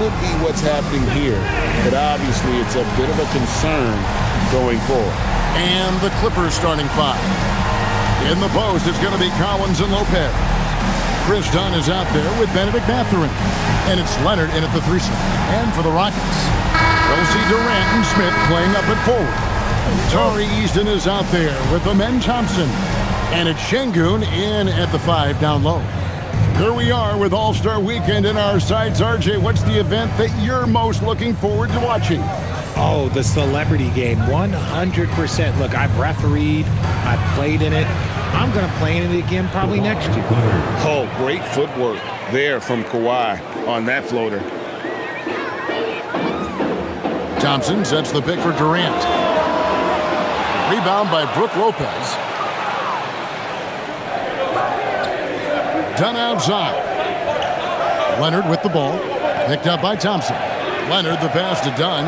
could be what's happening here, but obviously it's a bit of a concern going forward. And the Clippers starting five. In the post, it's going to be Collins and Lopez. Chris Dunn is out there with Benedict Mathurin. And it's Leonard in at the 3 slot. And for the Rockets, we'll see Durant and Smith playing up at forward. Tari Easton is out there with Amen Thompson. And it's Şengün in at the 5 down low. Here we are with All-Star Weekend in our sights. RJ, what's the event that you're most looking forward to watching? Oh, the celebrity game, 100%. Look, I've refereed, I've played in it. I'm going to play in it again probably next year. Oh, great footwork there from Kawhi on that floater. Thompson sets the pick for Durant. Rebound by Brook Lopez. Dunn outside. Leonard with the ball. Picked up by Thompson. Leonard the pass to Dunn.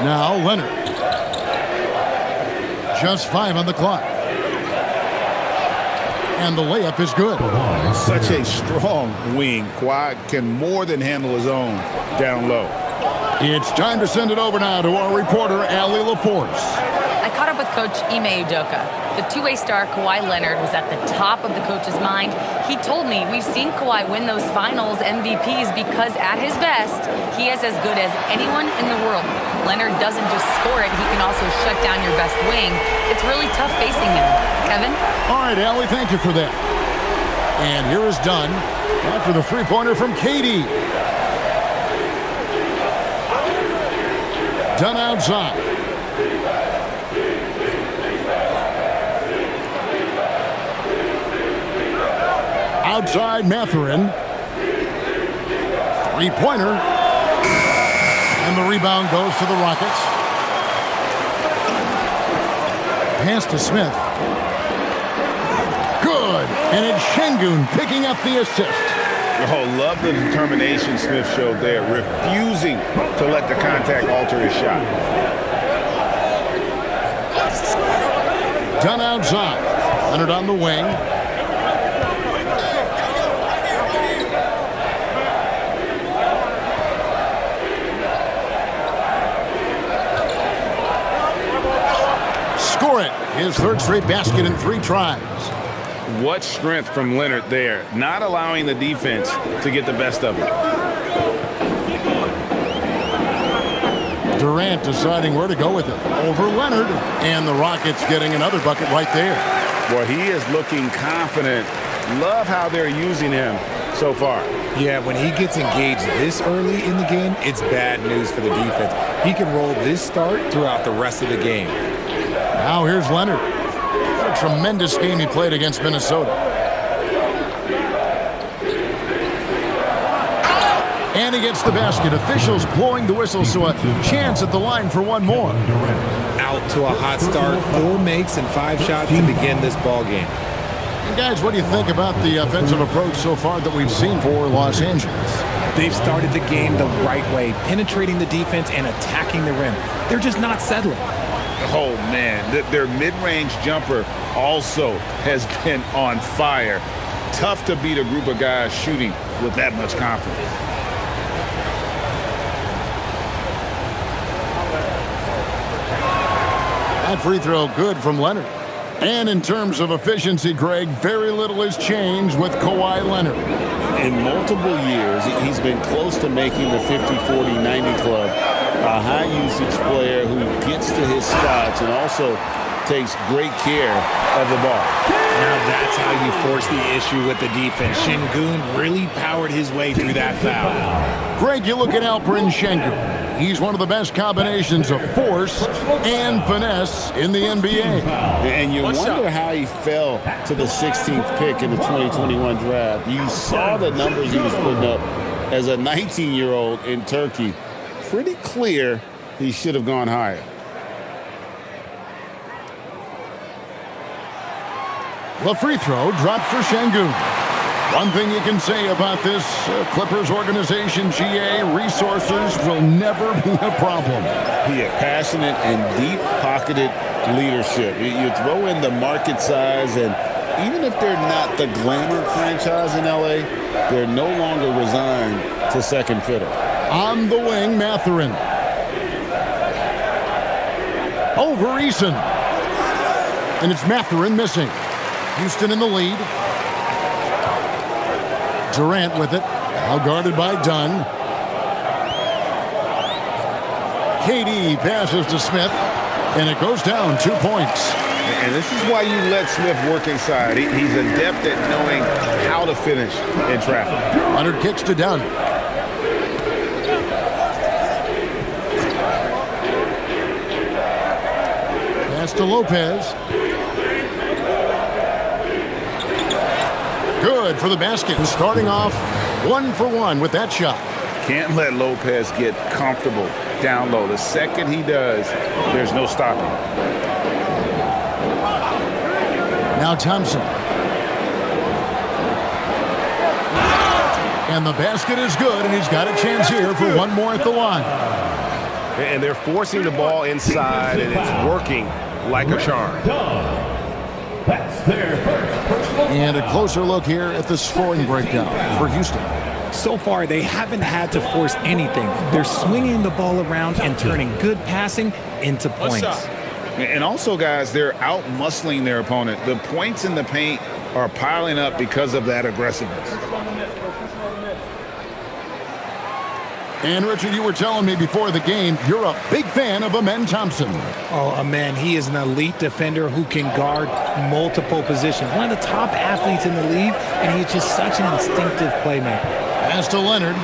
Now Leonard. Just 5 on the clock. And the layup is good. Such a strong wing. Kawhi can more than handle his own down low. It's time to send it over now to our reporter, Allie LaForce. I caught up with Coach Ime Udoka. The two-way star Kawhi Leonard was at the top of the coach's mind. He told me we've seen Kawhi win those finals MVPs because at his best, he is as good as anyone in the world. Leonard doesn't just score it, he can also shut down your best wing. It's really tough facing him. Kevin? All right, Allie, thank you for that. And here is Dunn after the three-pointer from Katie. Dunn outside. Outside Mathurin. Three-pointer. And the rebound goes to the Rockets. Pass to Smith. Good. And it's Şengün picking up the assist. Oh, love the determination Smith showed there, refusing to let the contact alter his shot. Dunn outside. Leonard on the wing. Score it. His third straight basket in 3 tries. What strength from Leonard there, not allowing the defense to get the best of it. Durant deciding where to go with it. Over Leonard. And the Rockets getting another bucket right there. Well, he is looking confident. Love how they're using him so far. Yeah, when he gets engaged this early in the game, it's bad news for the defense. He can roll this start throughout the rest of the game. Now here's Leonard. What a tremendous game he played against Minnesota. And he gets the basket. Officials blowing the whistle, so a chance at the line for one more. Out to a hot start. 4 makes and 5 shots to begin this ball game. And guys, what do you think about the offensive approach so far that we've seen for Los Angeles? They've started the game the right way, penetrating the defense and attacking the rim. They're just not settling. Oh, man, their mid-range jumper also has been on fire. Tough to beat a group of guys shooting with that much confidence. That free throw good from Leonard. And in terms of efficiency, Greg, very little has changed with Kawhi Leonard. In multiple years, he's been close to making the 50-40-90 club. A high-usage player who gets to his spots and also takes great care of the ball. Now that's how you force the issue with the defense. Şengün really powered his way through that foul. Greg, you look at Alperen Şengün. He's one of the best combinations of force and finesse in the NBA. And you wonder how he fell to the 16th pick in the 2021 draft. You saw the numbers he was putting up as a 19-year-old in Turkey. Pretty clear he should have gone higher. The free throw dropped for Şengün. One thing you can say about this Clippers organization, GA, resources will never be a problem. Yeah, passionate and deep-pocketed leadership. You throw in the market size and even if they're not the glamour franchise in LA, they're no longer resigned to second fiddle. On the wing, Mathurin. Over Eason. And it's Mathurin missing. Houston in the lead. Durant with it. Now guarded by Dunn. KD passes to Smith. And it goes down 2 points. And this is why you let Smith work inside. He's adept at knowing how to finish in traffic. Leonard kicks to Dunn. Pass to Lopez. Good for the basket. Starting off 1 for 1 with that shot. Can't let Lopez get comfortable down low. The second he does, there's no stopping. Now Thompson. And the basket is good, and he's got a chance here for one more at the line. And they're forcing the ball inside, and it's working like a charm. And a closer look here at the scoring breakdown for Houston. So far, they haven't had to force anything. They're swinging the ball around and turning good passing into points. And also, guys, they're out-muscling their opponent. The points in the paint are piling up because of that aggressiveness. And, Richard, you were telling me before the game you're a big fan of Amen Thompson. Oh, Amen, he is an elite defender who can guard multiple positions. One of the top athletes in the league, and he's just such an instinctive playmaker. Pass to Leonard.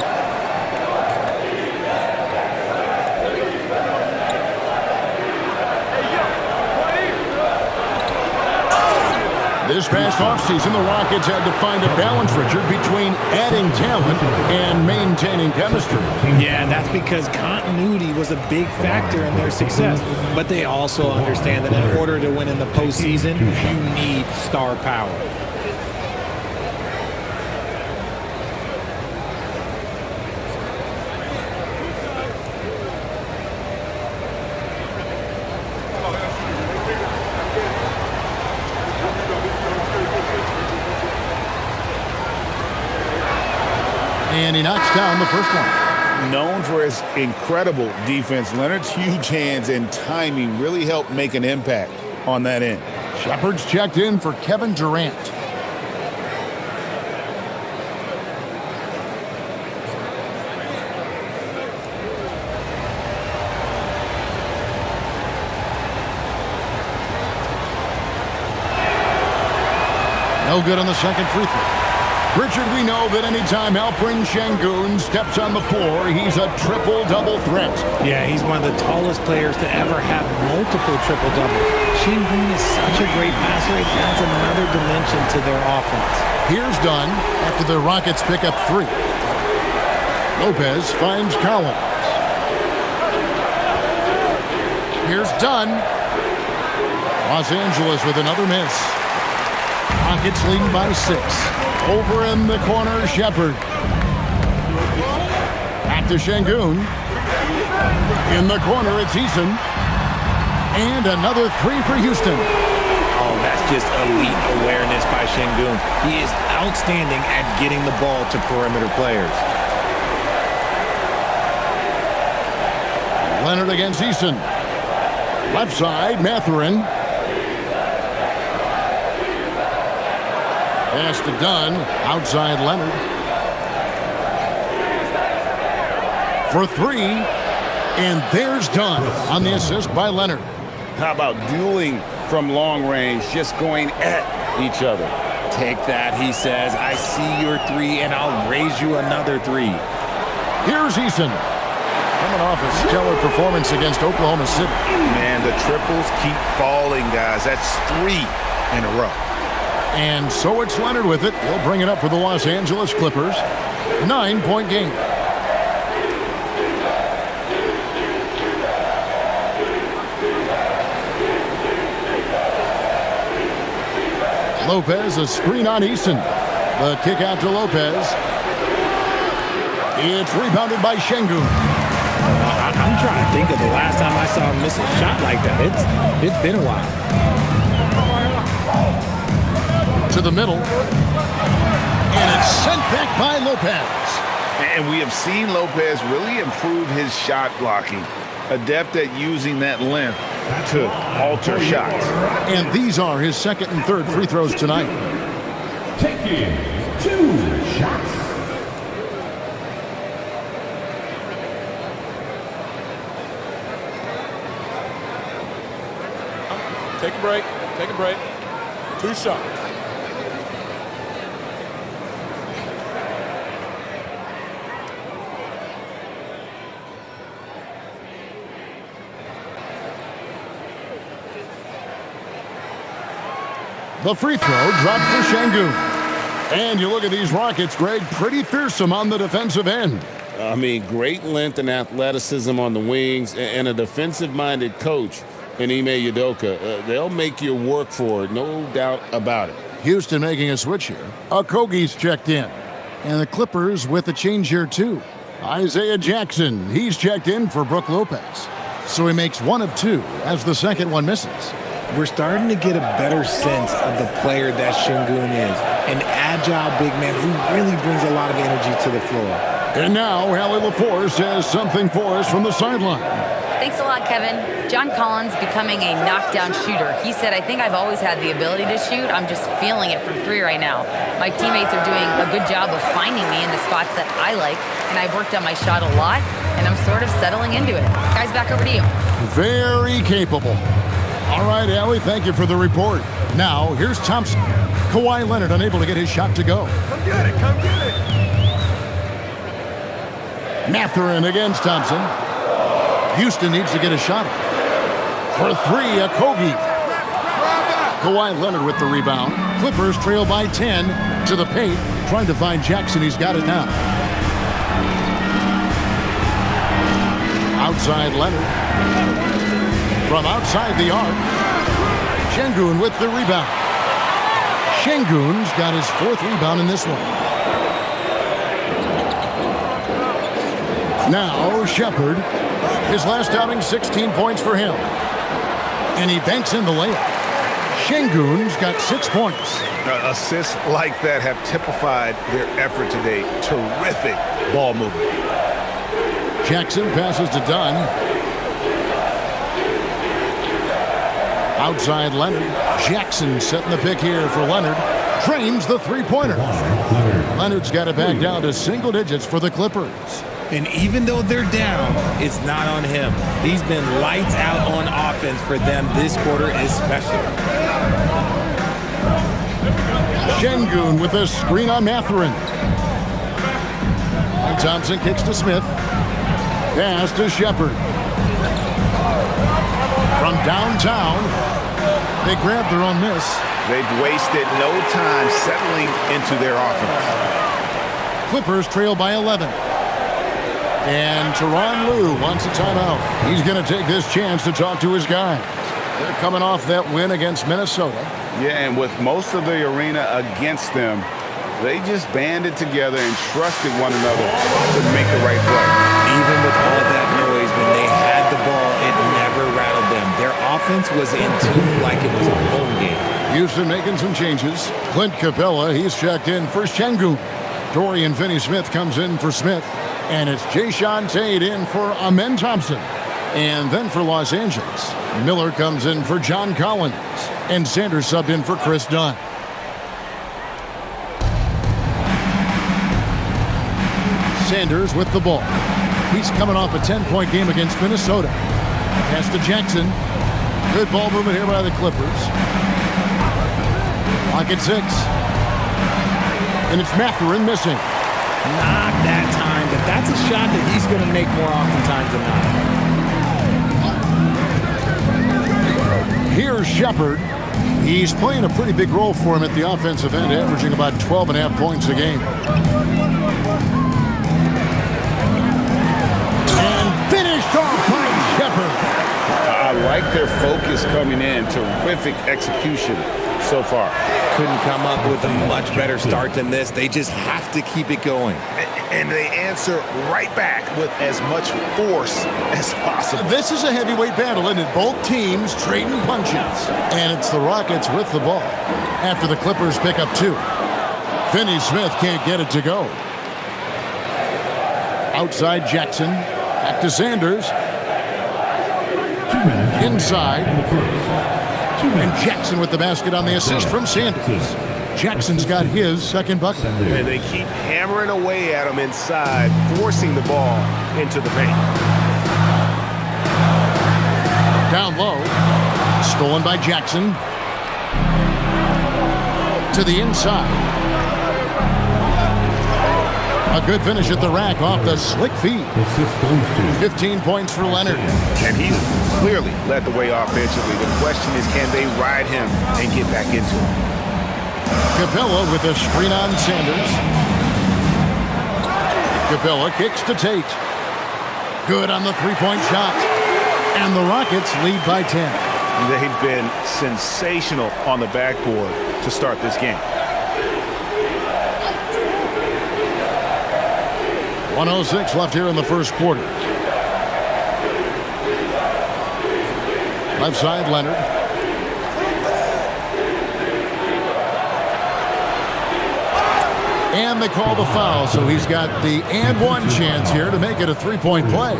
This past offseason, the Rockets had to find a balance, Richard, between adding talent and maintaining chemistry. Yeah, and that's because continuity was a big factor in their success. But they also understand that in order to win in the postseason, you need star power. And he knocks down the first one. Known for his incredible defense, Leonard's huge hands and timing really helped make an impact on that end. Shepard's checked in for Kevin Durant. No good on the second free throw. Richard, we know that anytime Alperen Şengün steps on the floor, he's a triple-double threat. Yeah, he's one of the tallest players to ever have multiple triple-doubles. Şengün is such a great passer, it adds another dimension to their offense. Here's Dunn after the Rockets pick up 3. Lopez finds Collins. Here's Dunn. Los Angeles with another miss. Rockets leading by 6. Over in the corner, Shepard. Back to Şengün. In the corner, it's Eason. And another 3 for Houston. Oh, that's just elite awareness by Şengün. He is outstanding at getting the ball to perimeter players. Leonard against Eason. Left side, Mathurin. Pass to Dunn. Outside Leonard. For 3. And there's Dunn on the assist by Leonard. How about dueling from long range, just going at each other? Take that, he says. I see your 3, and I'll raise you another 3. Here's Eason. Coming off a stellar performance against Oklahoma City. Man, the triples keep falling, guys. That's 3 in a row. And so it's Leonard with it. He'll bring it up for the Los Angeles Clippers. 9-point game. Lopez, a screen on Eason. The kick out to Lopez. It's rebounded by Şengün. I'm trying to think of the last time I saw him miss a shot like that. It's been a while. To the middle. And it's sent back by Lopez. And we have seen Lopez really improve his shot blocking. Adept at using that length to alter shots. And these are his second and third free throws tonight. Taking 2 shots. Take a break. Take a break. 2 shots. The free throw dropped for Şengün. And you look at these Rockets, Greg, pretty fearsome on the defensive end. I mean, great length and athleticism on the wings and a defensive-minded coach in Ime Udoka. They'll make you work for it, no doubt about it. Houston making a switch here. Okogie's checked in. And the Clippers with a change here, too. Isaiah Jackson, he's checked in for Brook Lopez. So he makes 1 of 2 as the second one misses. We're starting to get a better sense of the player that Şengün is. An agile big man who really brings a lot of energy to the floor. And now, Allie LaForce has something for us from the sideline. Thanks a lot, Kevin. John Collins becoming a knockdown shooter. He said, I think I've always had the ability to shoot. I'm just feeling it from 3 right now. My teammates are doing a good job of finding me in the spots that I like, and I've worked on my shot a lot, and I'm sort of settling into it. Guys, back over to you. Very capable. All right, Allie, thank you for the report. Now, here's Thompson. Kawhi Leonard unable to get his shot to go. Come get it, come get it. Mathurin against Thompson. Houston needs to get a shot off. For 3, Okogie. Kawhi Leonard with the rebound. Clippers trail by 10 to the paint. Trying to find Jackson. He's got it now. Outside Leonard. From outside the arc. Şengün with the rebound. Şengün's got his 4th rebound in this one. Now Shepherd. His last outing, 16 points for him. And he banks in the layup. Şengün's got 6 points. Assists like that have typified their effort today. Terrific ball movement. Jackson passes to Dunn. Outside Leonard. Jackson setting the pick here for Leonard. Drains the 3-pointer. Leonard's got it back down to single digits for the Clippers. And even though they're down, it's not on him. He's been lights out on offense for them this quarter especially. Şengün with a screen on Mathurin. And Thompson kicks to Smith. Pass to Shepherd. From downtown, they grab their own miss. They've wasted no time settling into their offense. Clippers trail by 11. And Tyronn Lue wants a timeout. He's going to take this chance to talk to his guys. They're coming off that win against Minnesota. Yeah, and with most of the arena against them, they just banded together and trusted one another to make the right play. Even with all that noise, when they had the ball, it never rattled them. Their offense was in tune like it was a home game. Houston making some changes. Clint Capella, he's checked in for Şengün. Dorian Finney-Smith comes in for Smith. And it's Jae'Sean Tate in for Amen Thompson. And then for Los Angeles, Miller comes in for John Collins. And Sanders subbed in for Chris Dunn. Sanders with the ball. He's coming off a 10-point game against Minnesota. Pass to Jackson. Good ball movement here by the Clippers. Clock at 6. And it's Mathurin missing. Not that time, but that's a shot that he's going to make more oftentimes than not. Here's Shepherd. He's playing a pretty big role for him at the offensive end, averaging about 12.5 points a game. And finished off by Shepherd. I like their focus coming in. Terrific execution. so far. Couldn't come up with a much better start than this. They just have to keep it going. And they answer right back with as much force as possible. This is a heavyweight battle, and both teams trading punches. And it's the Rockets with the ball after the Clippers pick up 2. Finney Smith can't get it to go. Outside Jackson. Back to Sanders. Inside. And Jackson with the basket on the assist from Sanders. Jackson's got his second bucket. And they keep hammering away at him inside, forcing the ball into the paint. Down low. Stolen by Jackson. To the inside. A good finish at the rack off the slick feed. 15 points for Leonard. And he's clearly led the way offensively. The question is, can they ride him and get back into it? Capella with a screen on Sanders. Capella kicks to Tate. Good on the three-point shot. And the Rockets lead by 10. They've been sensational on the backboard to start this game. 1:06 left here in the first quarter. Left side, Leonard. And they call the foul, so he's got the and one chance here to make it a three-point play.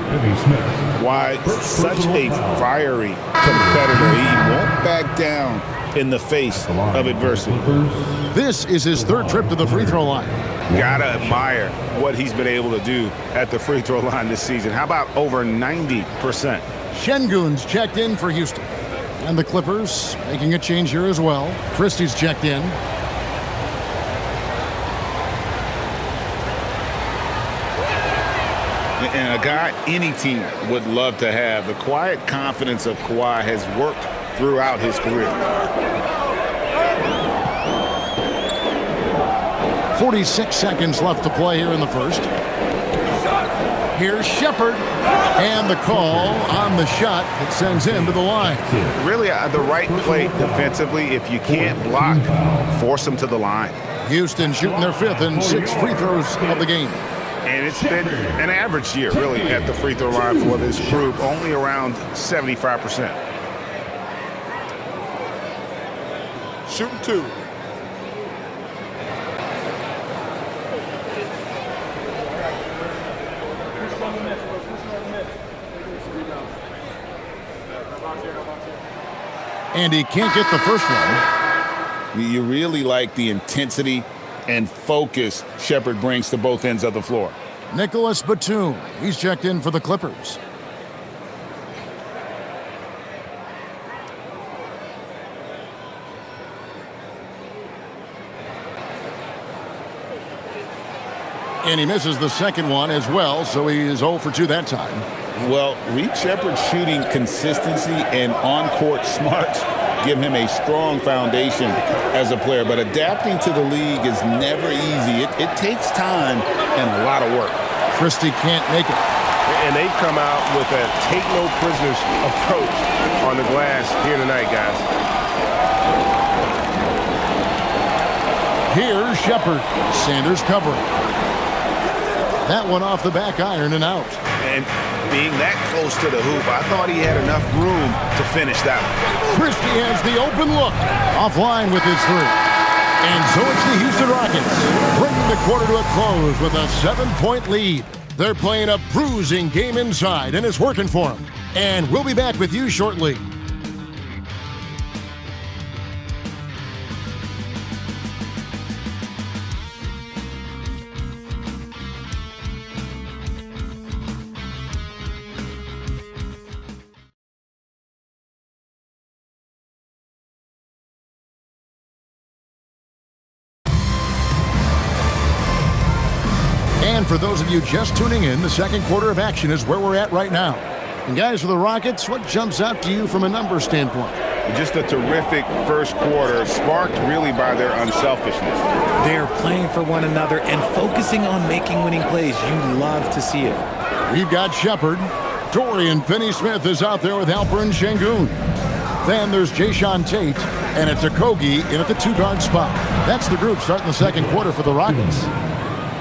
Why, such a fiery competitor. He won't back down in the face of adversity. This is his third trip to the free throw line. Gotta admire what he's been able to do at the free throw line this season. How about over 90%? Şengün's checked in for Houston. And the Clippers making a change here as well. Christie's checked in. And a guy any team would love to have. The quiet confidence of Kawhi has worked throughout his career. 46 seconds left to play here in the first. Here's Shepherd. And the call on the shot that sends him to the line. Really the right play defensively. If you can't block, force them to the line. Houston shooting their 5th and 6th free throws of the game. And it's been an average year, really, at the free throw line for this group, only around 75%. Shooting 2. And he can't get the first one. You really like the intensity and focus Shepherd brings to both ends of the floor. Nicholas Batum, he's checked in for the Clippers. And he misses the second one as well, so he is 0 for 2 that time. Well, Reed Shepherd's shooting consistency and on-court smarts give him a strong foundation as a player, but adapting to the league is never easy. It takes time and a lot of work. Christie can't make it. And they've come out with a take-no-prisoners approach on the glass here tonight, guys. Here's Shepherd. Sanders covering. That one off the back iron and out. And being that close to the hoop, I thought he had enough room to finish that one. Christie has the open look. Offline with his 3. And so it's the Houston Rockets bringing the quarter to a close with a 7-point lead. They're playing a bruising game inside, and it's working for them. And we'll be back with you shortly. And for those of you just tuning in, the second quarter of action is where we're at right now. And guys, for the Rockets, what jumps out to you from a number standpoint? Just a terrific first quarter, sparked really by their unselfishness. They're playing for one another and focusing on making winning plays. You love to see it. We've got Shepherd. Dorian Finney-Smith is out there with Alperen Şengün. Then there's Jae'Sean Tate. And it's Okogie in at the 2-guard spot. That's the group starting the second quarter for the Rockets.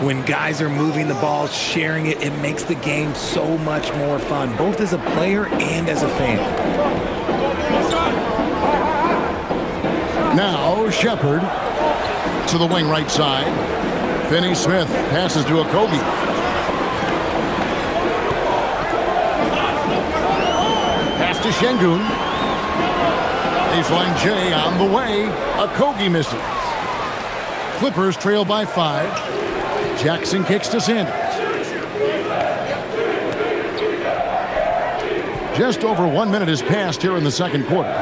When guys are moving the ball, sharing it, it makes the game so much more fun, both as a player and as a fan. Now Shepard to the wing right side. Finney-Smith passes to Okogie. Pass to Şengün. Baseline J on the way. Okogie misses. Clippers trail by 5. Jackson kicks to Sanders. Just over 1 minute has passed here in the second quarter.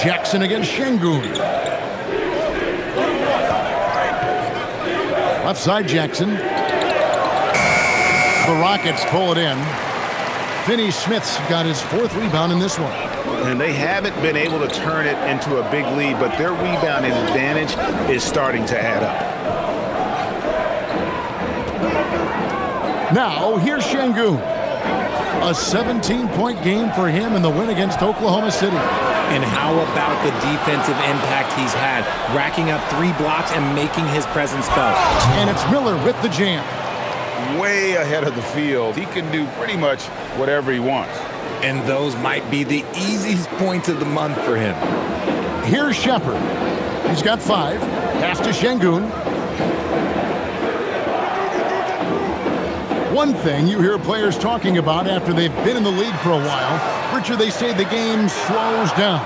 Jackson against Şengün. Left side Jackson. The Rockets pull it in. Finney-Smith's got his 4th rebound in this one. And they haven't been able to turn it into a big lead, but their rebounding advantage is starting to add up. Now, here's Şengün. A 17-point game for him in the win against Oklahoma City. And how about the defensive impact he's had, racking up 3 blocks and making his presence felt. And it's Miller with the jam. Way ahead of the field. He can do pretty much whatever he wants. And those might be the easiest points of the month for him. Here's Shepard. He's got 5. Pass to Şengün. One thing you hear players talking about after they've been in the league for a while, Richard, they say the game slows down.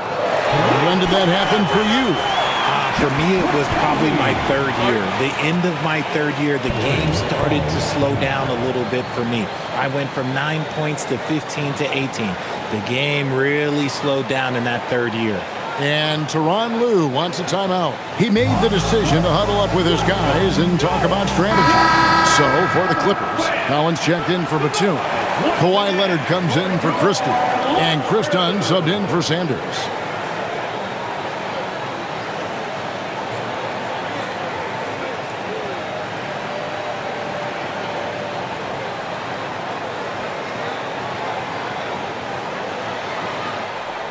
When did that happen for you? For me, it was probably my 3rd year. The end of my 3rd year, the game started to slow down a little bit for me. I went from 9 points to 15 to 18. The game really slowed down in that 3rd year. And Tyronn Lue wants a timeout. He made the decision to huddle up with his guys and talk about strategy. So, for the Clippers, Collins checked in for Batum. Kawhi Leonard comes in for Christie. And Chris Dunn subbed in for Sanders.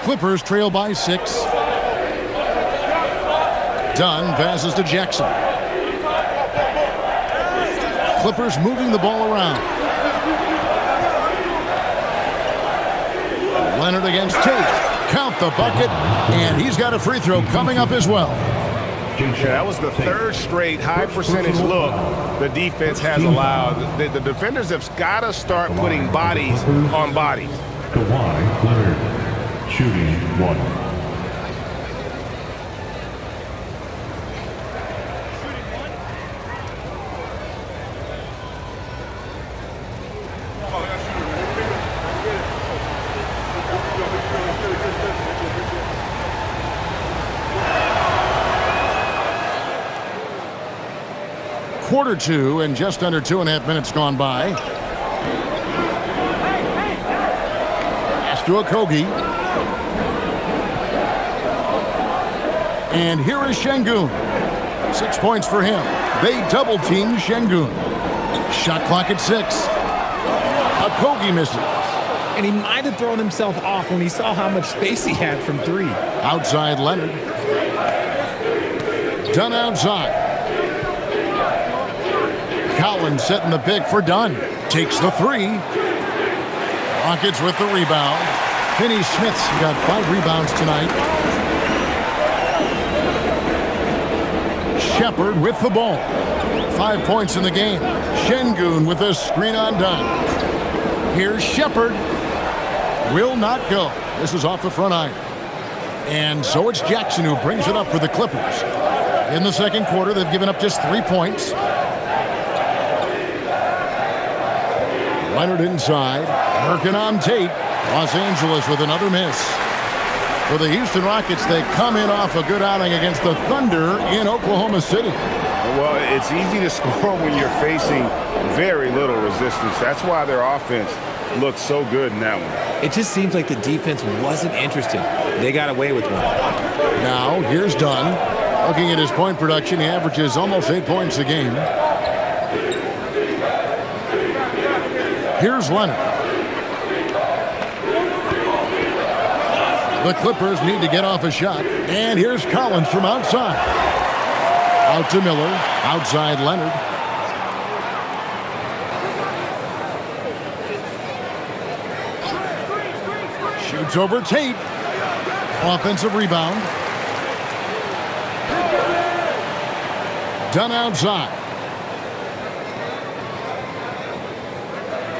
Clippers trail by 6. Dunn passes to Jackson. Clippers moving the ball around. Leonard against Tate. Count the bucket, and he's got a free throw coming up as well. Yeah, that was the 3rd straight high percentage look the defense has allowed. The defenders have got to start putting bodies on bodies. Kawhi Leonard. Shooting 1. Quarter 2 and just under 2.5 minutes gone by. Pass to Okogie. And here is Şengün. 6 points for him. They double-team Şengün. Shot clock at 6. Okogie misses. And he might have thrown himself off when he saw how much space he had from 3. Outside Leonard. Dunn outside. Collins setting the pick for Dunn. Takes the 3. Rockets with the rebound. Finney-Smith's got 5 rebounds tonight. Shepard with the ball. 5 points in the game. Şengün with a screen on Dunn. Here's Shepard. Will not go. This is off the front iron. And so it's Jackson who brings it up for the Clippers. In the second quarter, they've given up just 3 points. Leonard inside. Working on Tate. Los Angeles with another miss. For the Houston Rockets, they come in off a good outing against the Thunder in Oklahoma City. Well, it's easy to score when you're facing very little resistance. That's why their offense looked so good in that one. It just seems like the defense wasn't interested. They got away with one. Now, here's Dunn. Looking at his point production, he averages almost 8 points a game. Here's Leonard. The Clippers need to get off a shot. And here's Collins from outside. Out to Miller. Outside Leonard. Shoots over Tate. Offensive rebound. Dunn outside.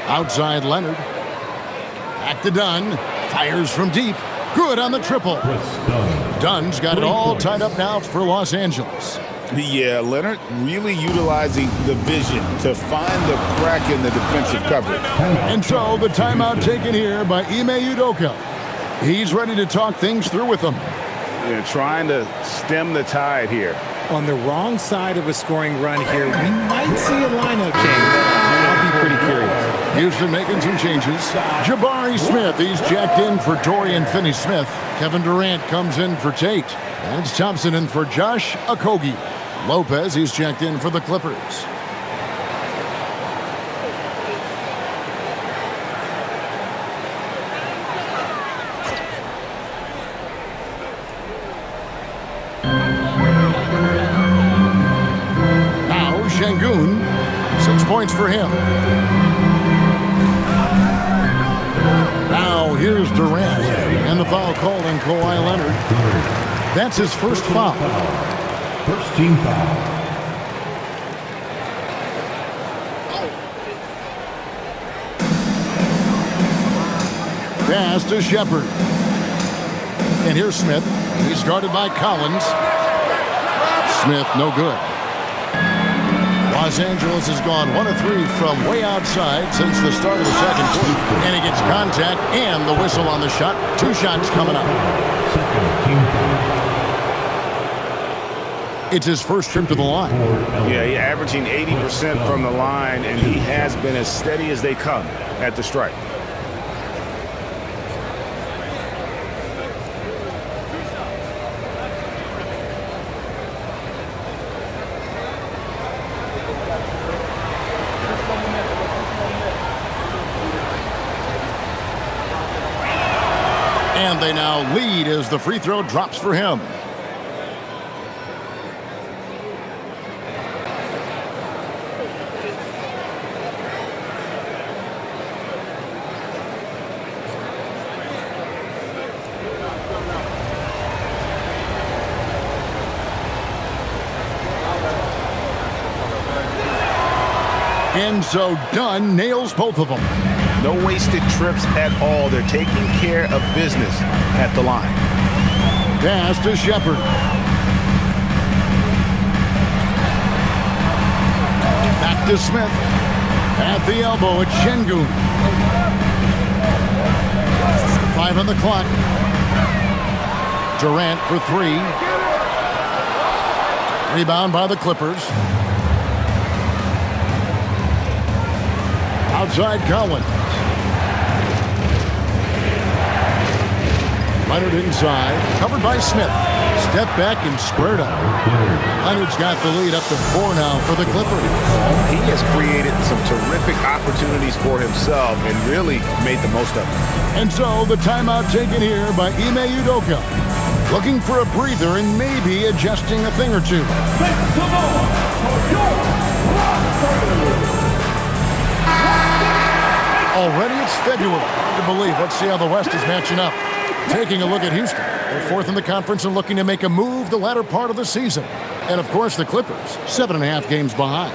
Outside Leonard. Back to Dunn. Fires from deep. Good on the triple. Dunn's got it all tied up now for Los Angeles. Yeah, Leonard really utilizing the vision to find the crack in the defensive coverage. And so the timeout taken here by Ime Udoka. He's ready to talk things through with them. Yeah, trying to stem the tide here. On the wrong side of a scoring run here, we might see a lineup change. I'll be pretty curious. Houston making some changes. Jabari Smith, he's jacked in for Dorian Finney-Smith. Kevin Durant comes in for Tate. And it's Thompson in for Josh Okogie. Lopez, he's checked in for the Clippers. Şengün, 6 points for him. Now here's Durant, and the foul called on Kawhi Leonard. That's his first foul. First team foul. Pass to Shepard. And here's Smith. He's guarded by Collins. Smith, no good. Los Angeles has gone 1 of 3 from way outside since the start of the second quarter. And he gets contact and the whistle on the shot. 2 shots coming up. It's his first trip to the line. Yeah, he's averaging 80% from the line, and he has been as steady as they come at the stripe. And they now lead as the free throw drops for him. And so Dunn nails both of them. No wasted trips at all. They're taking care of business at the line. Pass to Shepard. Back to Smith. At the elbow, it's Şengün. 5 on the clock. Durant for 3. Rebound by the Clippers. Outside Collins. Leonard inside. Covered by Smith. Step back and squared up. Leonard's got the lead up to 4 now for the Clippers. He has created some terrific opportunities for himself and really made the most of it. And so the timeout taken here by Ime Udoka. Looking for a breather and maybe adjusting a thing or two. Already it's February. Hard to believe. Let's see how the West is matching up. Taking a look at Houston. They're 4th in the conference and looking to make a move the latter part of the season. And, of course, the Clippers, 7.5 games behind.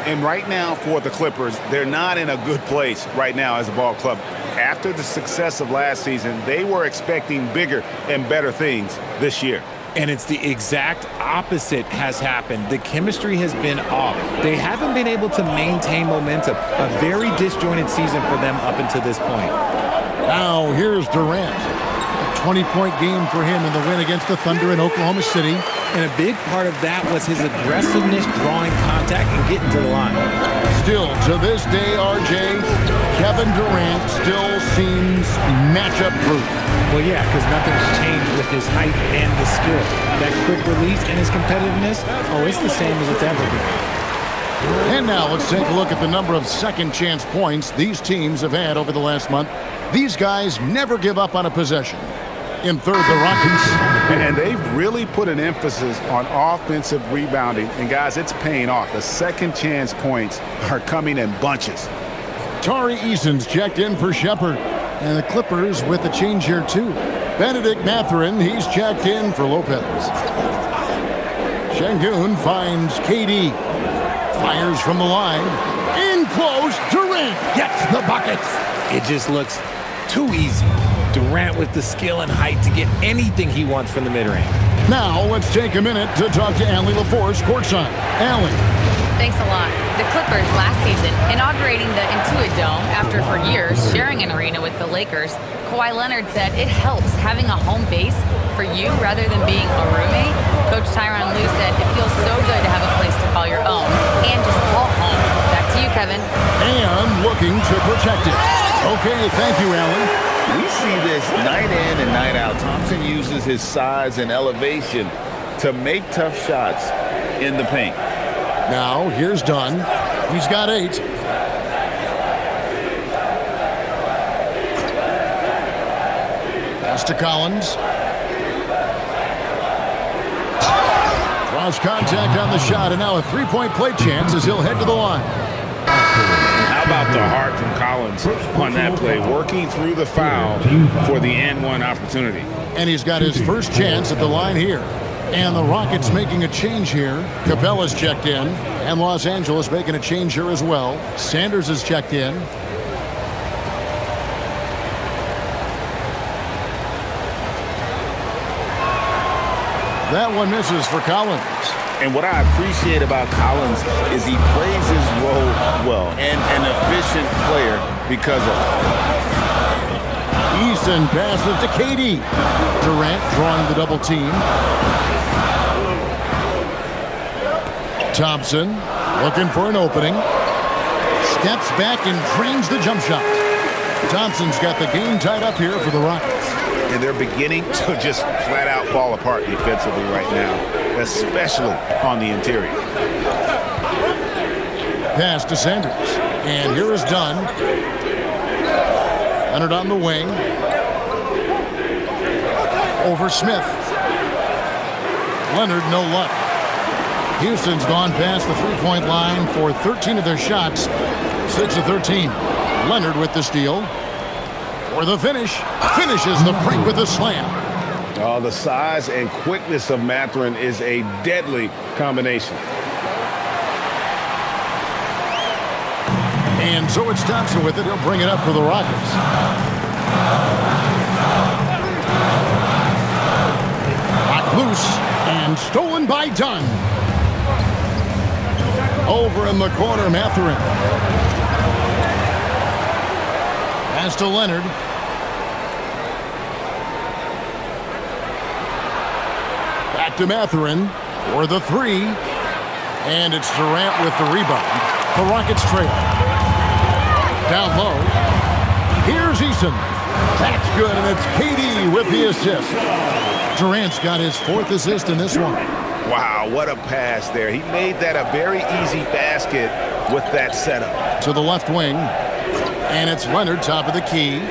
And right now for the Clippers, they're not in a good place right now as a ball club. After the success of last season, they were expecting bigger and better things this year. And it's the exact opposite has happened. The chemistry has been off. They haven't been able to maintain momentum. A very disjointed season for them up until this point. Now here's Durant. A 20-point game for him in the win against the Thunder in Oklahoma City. And a big part of that was his aggressiveness, drawing contact, and getting to the line. Still, to this day, RJ, Kevin Durant still seems matchup-proof. Well, yeah, because nothing's changed with his height and the skill. That quick release and his competitiveness, it's the same as it's ever been. And now let's take a look at the number of second-chance points these teams have had over the last month. These guys never give up on a possession. In third, the Rockets. And they've really put an emphasis on offensive rebounding. And, guys, it's paying off. The second chance points are coming in bunches. Tari Eason's checked in for Shepherd. And the Clippers with a change here, too. Benedict Mathurin, he's checked in for Lopez. Şengün finds KD. Fires from the line. In close, Durant gets the buckets. It just looks too easy. Durant with the skill and height to get anything he wants from the mid-range. Now let's take a minute to talk to Allie LaForce courtside. Allie. Thanks a lot. The Clippers last season inaugurating the Intuit Dome after for years sharing an arena with the Lakers. Kawhi Leonard said it helps having a home base for you rather than being a roommate. Coach Tyronn Lue said it feels so good to have a place to call your own and just call home. Back to you, Kevin. And looking to protect it. Okay, thank you, Allie. We see this night in and night out. Thompson uses his size and elevation to make tough shots in the paint. Now, here's Dunn. He's got 8. Pass to Collins. Cross contact on the shot, and now a three-point play chance as he'll head to the line. How about the heart from Collins on that play, working through the foul for the and-one opportunity. And he's got his first chance at the line here. And the Rockets making a change here. Capella's checked in. And Los Angeles making a change here as well. Sanders is checked in. That one misses for Collins. And what I appreciate about Collins is he plays his role well and an efficient player because of it. Easton passes to KD. Durant drawing the double team. Thompson looking for an opening. Steps back and drains the jump shot. Thompson's got the game tied up here for the Rockets. And they're beginning to just flat out fall apart defensively right now, especially on the interior. Pass to Sanders. And here is Dunn. Leonard on the wing. Over Smith. Leonard, no luck. Houston's gone past the three-point line for 13 of their shots. 6 of 13. Leonard with the steal. For the finish. Finishes the break with a slam. Oh, the size and quickness of Mathurin is a deadly combination. And so it's Thompson with it. He'll bring it up for the Rockets. Knocked loose and stolen by Dunn. Over in the corner, Mathurin. Pass to Leonard. Back to Mathurin for the 3. And it's Durant with the rebound. The Rockets trail. Down low. Here's Eason. That's good, and it's KD with the assist. Durant's got his 4th assist in this one. Wow, what a pass there. He made that a very easy basket with that setup. To the left wing. And it's Leonard, top of the key.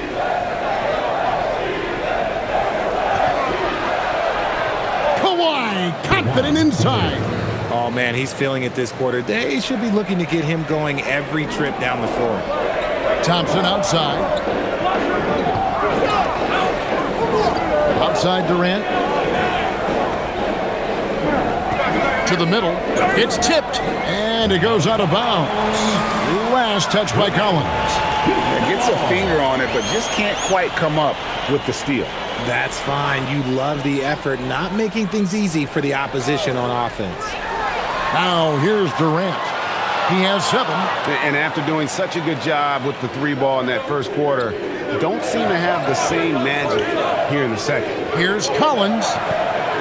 Kawhi, confident inside. Oh, man, he's feeling it this quarter. They should be looking to get him going every trip down the floor. Thompson outside. Outside Durant. To the middle. It's tipped. And it goes out of bounds. Last touch by Collins. Gets a finger on it, but just can't quite come up with the steal. That's fine. You love the effort, not making things easy for the opposition on offense. Now here's Durant. He has 7. And after doing such a good job with the 3 ball in that first quarter, don't seem to have the same magic here in the second. Here's Collins.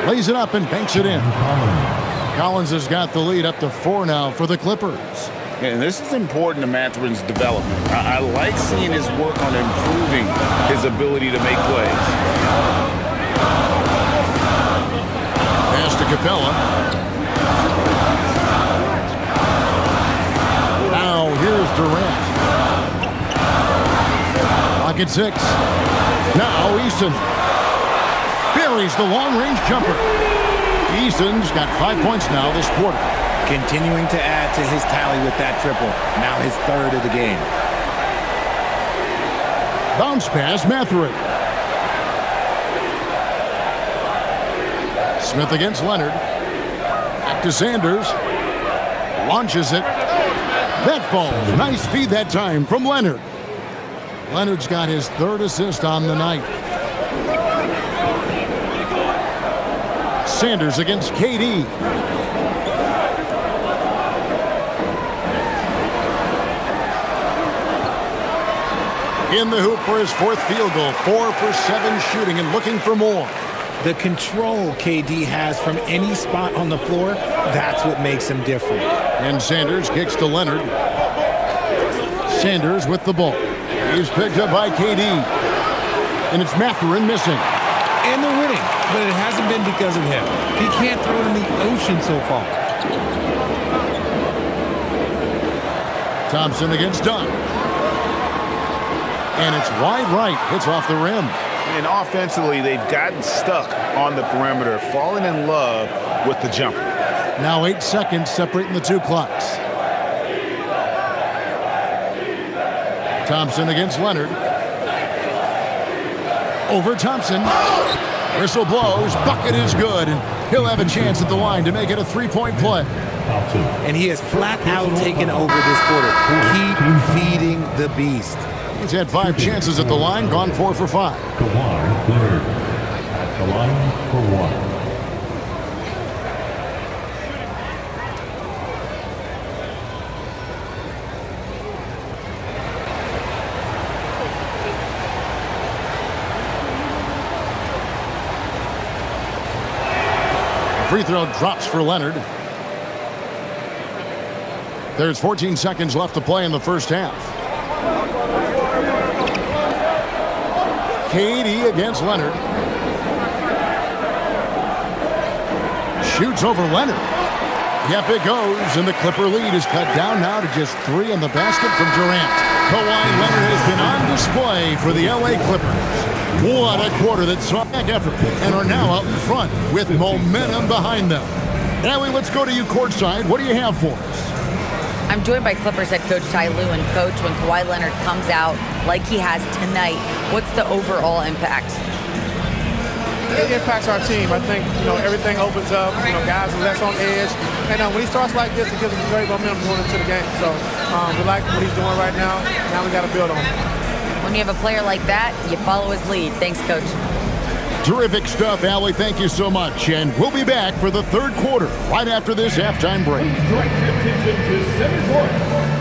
Lays it up and banks it in. Collins has got the lead up to 4 now for the Clippers. And this is important to Mathurin's development. I like seeing his work on improving his ability to make plays. Pass to Capella. Now here's Durant. Pocket 6. Now Easton. buries the long-range jumper. Eason's got 5 points now this quarter. Continuing to add to his tally with that triple. Now his third of the game. Bounce pass, Mercury. Smith against Leonard. Back to Sanders. Launches it. That falls. Nice feed that time from Leonard. Leonard's got his third assist on the night. Sanders against KD. In the hoop for his fourth field goal. 4 for 7 shooting and looking for more. The control KD has from any spot on the floor, that's what makes him different. And Sanders kicks to Leonard. Sanders with the ball. He's picked up by KD. And it's Mathurin missing. And they're winning, but it hasn't been because of him. He can't throw it in the ocean so far. Thompson against Dunn. And it's wide right. It's off the rim. And offensively, they've gotten stuck on the perimeter, falling in love with the jumper. Now 8 seconds separating the two clocks. Thompson against Leonard. Over Thompson. Whistle blows. Bucket is good. And he'll have a chance at the line to make it a 3-point play. And he has flat out taken over this quarter. Keep feeding the beast. He's had 5 chances at the line, gone 4 for 5. Kawhi Leonard at the line for 1. Free throw drops for Leonard. There's 14 seconds left to play in the first half. KD against Leonard. Shoots over Leonard. Yep, it goes, and the Clipper lead is cut down now to just 3 in the basket from Durant. Kawhi Leonard has been on display for the LA Clippers. What a quarter that saw back effort and are now out in front with momentum behind them. Ellie, let's go to you courtside. What do you have for us? I'm joined by Clippers head coach Ty Lue. And coach, when Kawhi Leonard comes out like he has tonight, what's the overall impact? It impacts our team. I think, everything opens up, guys are less on edge. And when he starts like this, it gives us great momentum going into the game. So we like what he's doing right now. Now we got to build on it. When you have a player like that, you follow his lead. Thanks, coach. Terrific stuff, Allie. Thank you so much. And we'll be back for the third quarter right after this halftime break. Direct your attention to center court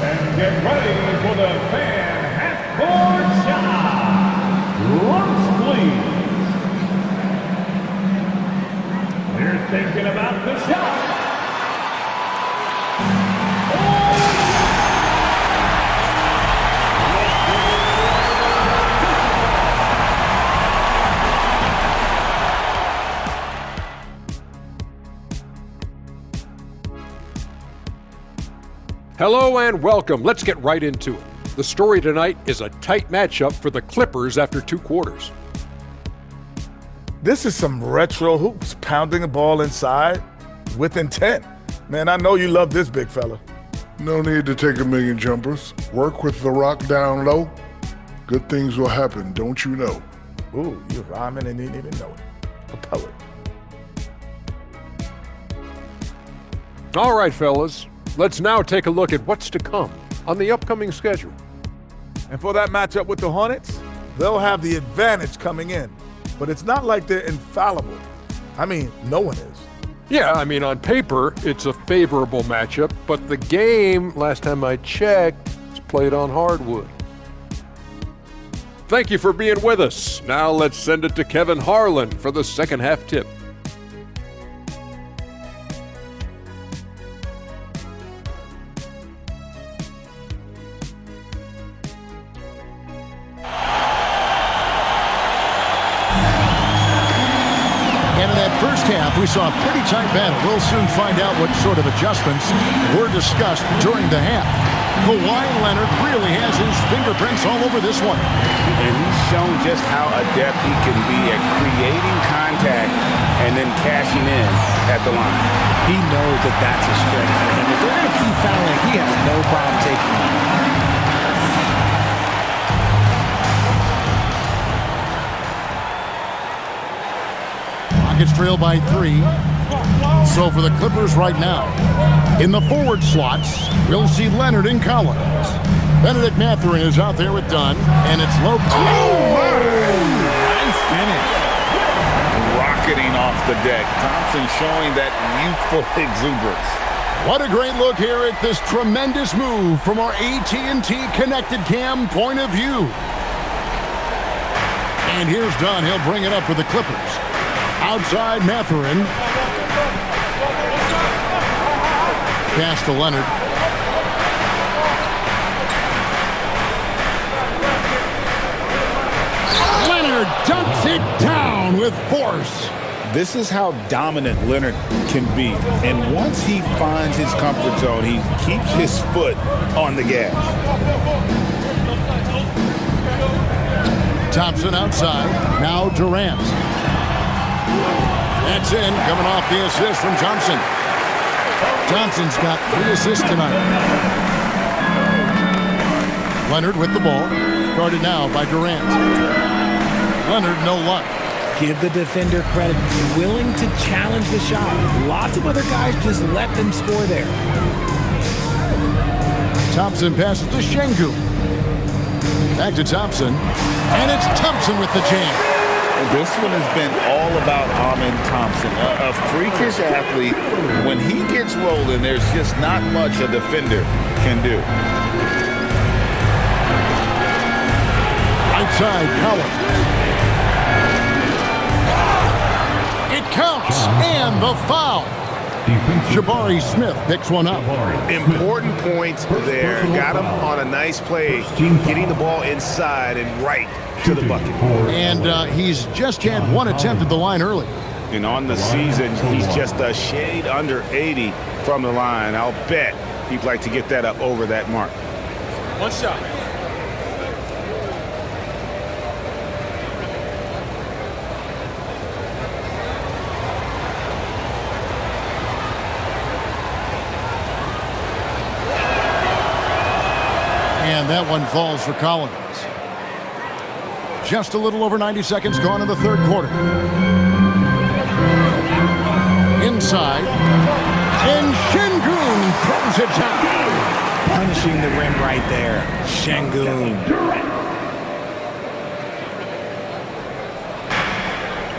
and get ready for the fan half-court shot. Runs, please. They're thinking about the shot. Hello and welcome. Let's get right into it. The story tonight is a tight matchup for the Clippers after 2 quarters. This is some retro hoops, pounding the ball inside with intent. Man, I know you love this big fella. No need to take a million jumpers. Work with the rock down low. Good things will happen, don't you know? Ooh, you're rhyming and didn't even know it. A poet. All right, fellas. Let's now take a look at what's to come on the upcoming schedule. And for that matchup with the Hornets, they'll have the advantage coming in. But it's not like they're infallible. I mean, no one is. Yeah, on paper, it's a favorable matchup, but the game, last time I checked, is played on hardwood. Thank you for being with us. Now let's send it to Kevin Harlan for the second half tip. First half, we saw a pretty tight battle. We'll soon find out what sort of adjustments were discussed during the half. Kawhi Leonard really has his fingerprints all over this one. And he's shown just how adept he can be at creating contact and then cashing in at the line. He knows that that's a strength for him. If they're going to keep fouling, he has no problem taking it. Rockets trail by 3. So for the Clippers right now, in the forward slots, we'll see Leonard and Collins. Benedict Mathurin is out there with Dunn, and it's Lopez. Nice finish. Rocketing off the deck. Thompson showing that youthful exuberance. What a great look here at this tremendous move from our AT&T Connected Cam point of view. And here's Dunn. He'll bring it up for the Clippers. Outside Mathurin. Pass to Leonard. Leonard dunks it down with force. This is how dominant Leonard can be. And once he finds his comfort zone, he keeps his foot on the gas. Thompson outside. Now Durant. That's in. Coming off the assist from Thompson. Thompson's got 3 assists tonight. Leonard with the ball. Guarded now by Durant. Leonard, no luck. Give the defender credit. Willing to challenge the shot. Lots of other guys just let them score there. Thompson passes to Şengün. Back to Thompson. And it's Thompson with the jam. This one has been all about Amen Thompson, a freakish athlete. When he gets rolling, there's just not much a defender can do. Right side, Collins. It counts, and the foul. Jabari Smith picks one up. Important points there. Got him on a nice play, getting the ball inside and right to the bucket. And he's just had 1 attempt at the line early. And on the season, he's just a shade under 80 from the line. I'll bet he'd like to get that up over that mark. One shot. And that one falls for Collins. Just a little over 90 seconds gone in the third quarter. Inside. And Şengün throws it down. Punishing the rim right there. Şengün.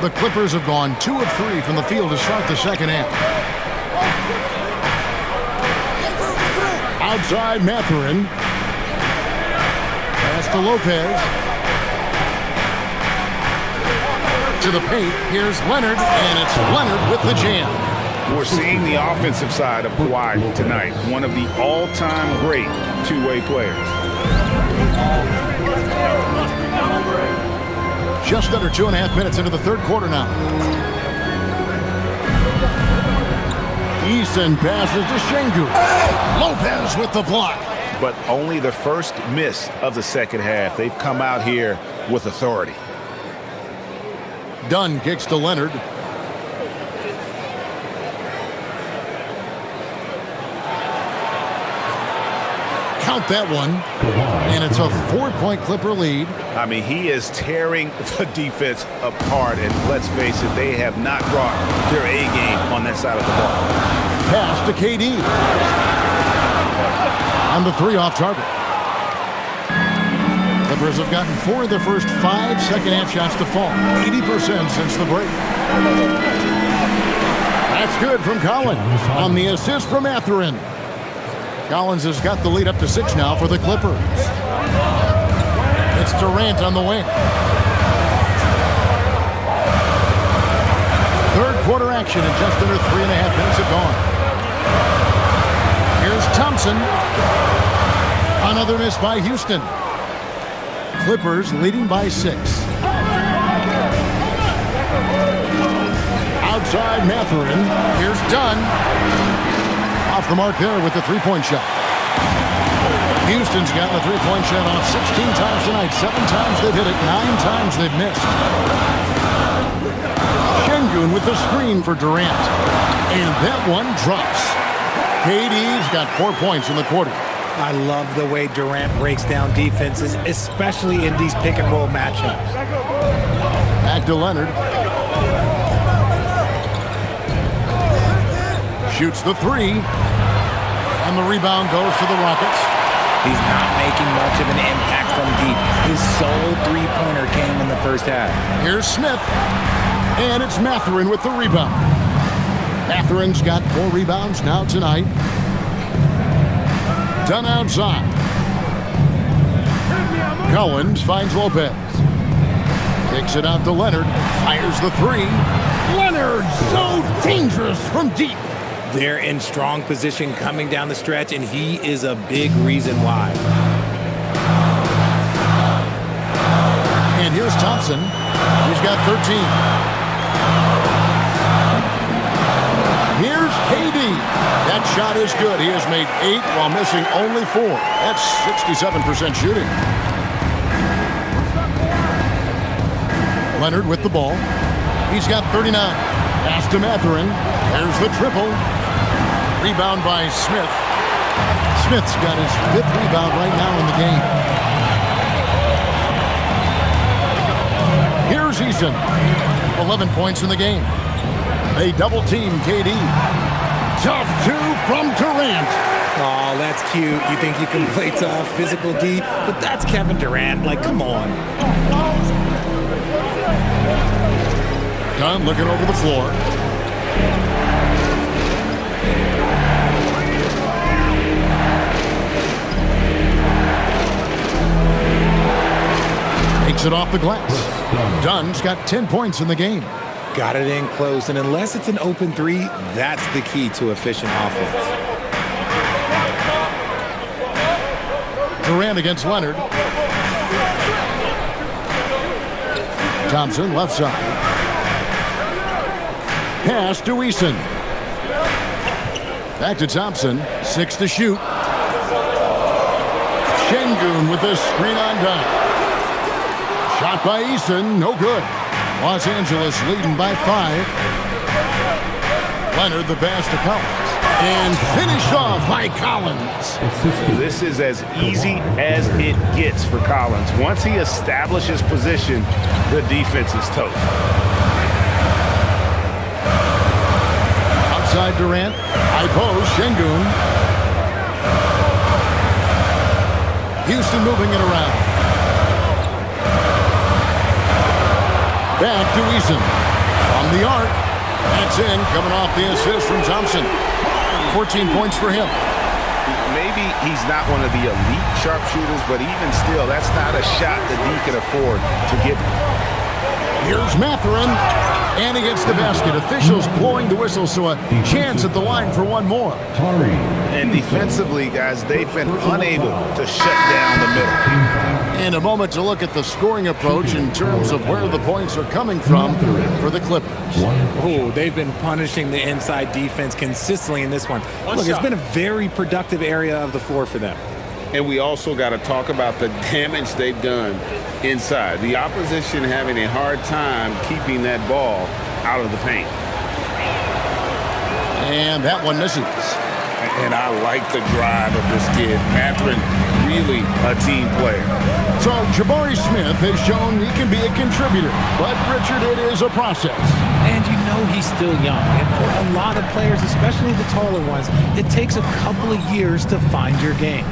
The Clippers have gone 2 of 3 from the field to start the second half. Outside Mathurin. Pass to Lopez. To the paint. Here's Leonard, and it's Leonard with the jam. We're seeing the offensive side of Kawhi tonight. One of the all-time great two-way players. Just under 2.5 minutes into the third quarter now. Easton passes to Şengün. Lopez with the block. But only the first miss of the second half. They've come out here with authority. Dunn kicks to Leonard. Count that one. And it's a 4-point Clipper lead. I mean, he is tearing the defense apart. And let's face it, they have not brought their A game on that side of the ball. Pass to KD. On the 3 off target. Clippers have gotten 4 of their first 5 second-half shots to fall. 80% since the break. That's good from Collins on the assist from Mathurin. Collins has got the lead up to 6 now for the Clippers. It's Durant on the wing. Third quarter action and just under 3.5 minutes have gone. Here's Thompson. Another miss by Houston. Clippers leading by 6. Outside Mathurin. Here's Dunn. Off the mark there with the 3-point shot. Houston's gotten the three-point shot off 16 times tonight. 7 times they've hit it, 9 times they've missed. Şengün with the screen for Durant. And that one drops. KD's got 4 points in the quarter. I love the way Durant breaks down defenses, especially in these pick-and-roll matchups. Back to Leonard. Shoots the three. And the rebound goes to the Rockets. He's not making much of an impact from deep. His sole three-pointer came in the first half. Here's Smith. And it's Mathurin with the rebound. Mathurin's got 4 rebounds now tonight. Done outside. Collins finds Lopez. Kicks it out to Leonard. Fires the three. Leonard, so dangerous from deep. They're in strong position coming down the stretch, and he is a big reason why. And here's Thompson. He's got 13. Here's KD. That shot is good. He has made 8 while missing only 4. That's 67% shooting. Leonard with the ball. He's got 39. Pass to Mathurin. There's the triple. Rebound by Smith. Smith's got his 5th rebound right now in the game. Here's Eason. 11 points in the game. They double team KD. Tough 2 from Durant. Oh, that's cute. You think you can play tough, physical D, but that's Kevin Durant. Like, come on. Dunn looking over the floor. Takes it off the glass. Dunn's got 10 points in the game. Got it in close, and unless it's an open three, that's the key to efficient offense. Durant against Leonard. Thompson left side. Pass to Eason. Back to Thompson. 6 to shoot. Şengün with the screen on Dunn. Shot by Eason, no good. Los Angeles leading by 5. Leonard the pass to Collins. And finished off by Collins. This is as easy as it gets for Collins. Once he establishes position, the defense is toast. Outside Durant. High post, Şengün. Houston moving it around. Back to Eason. From the arc. That's in, coming off the assist from Thompson. 14 points for him. Maybe he's not one of the elite sharpshooters, but even still, that's not a shot that he can afford to give. Here's Mathurin. And he gets the basket. Officials blowing the whistle, so a chance at the line for one more. And defensively, guys, they've been unable to shut down the middle. And a moment to look at the scoring approach in terms of where the points are coming from for the Clippers. Oh, they've been punishing the inside defense consistently in this one. Look, it's been a very productive area of the floor for them. And we also got to talk about the damage they've done inside. The opposition having a hard time keeping that ball out of the paint. And that one misses. And I like the drive of this kid. Mathurin, really a team player. So Jabari Smith has shown he can be a contributor. But, Richard, it is a process. And you know he's still young. And for a lot of players, especially the taller ones, it takes a couple of years to find your game.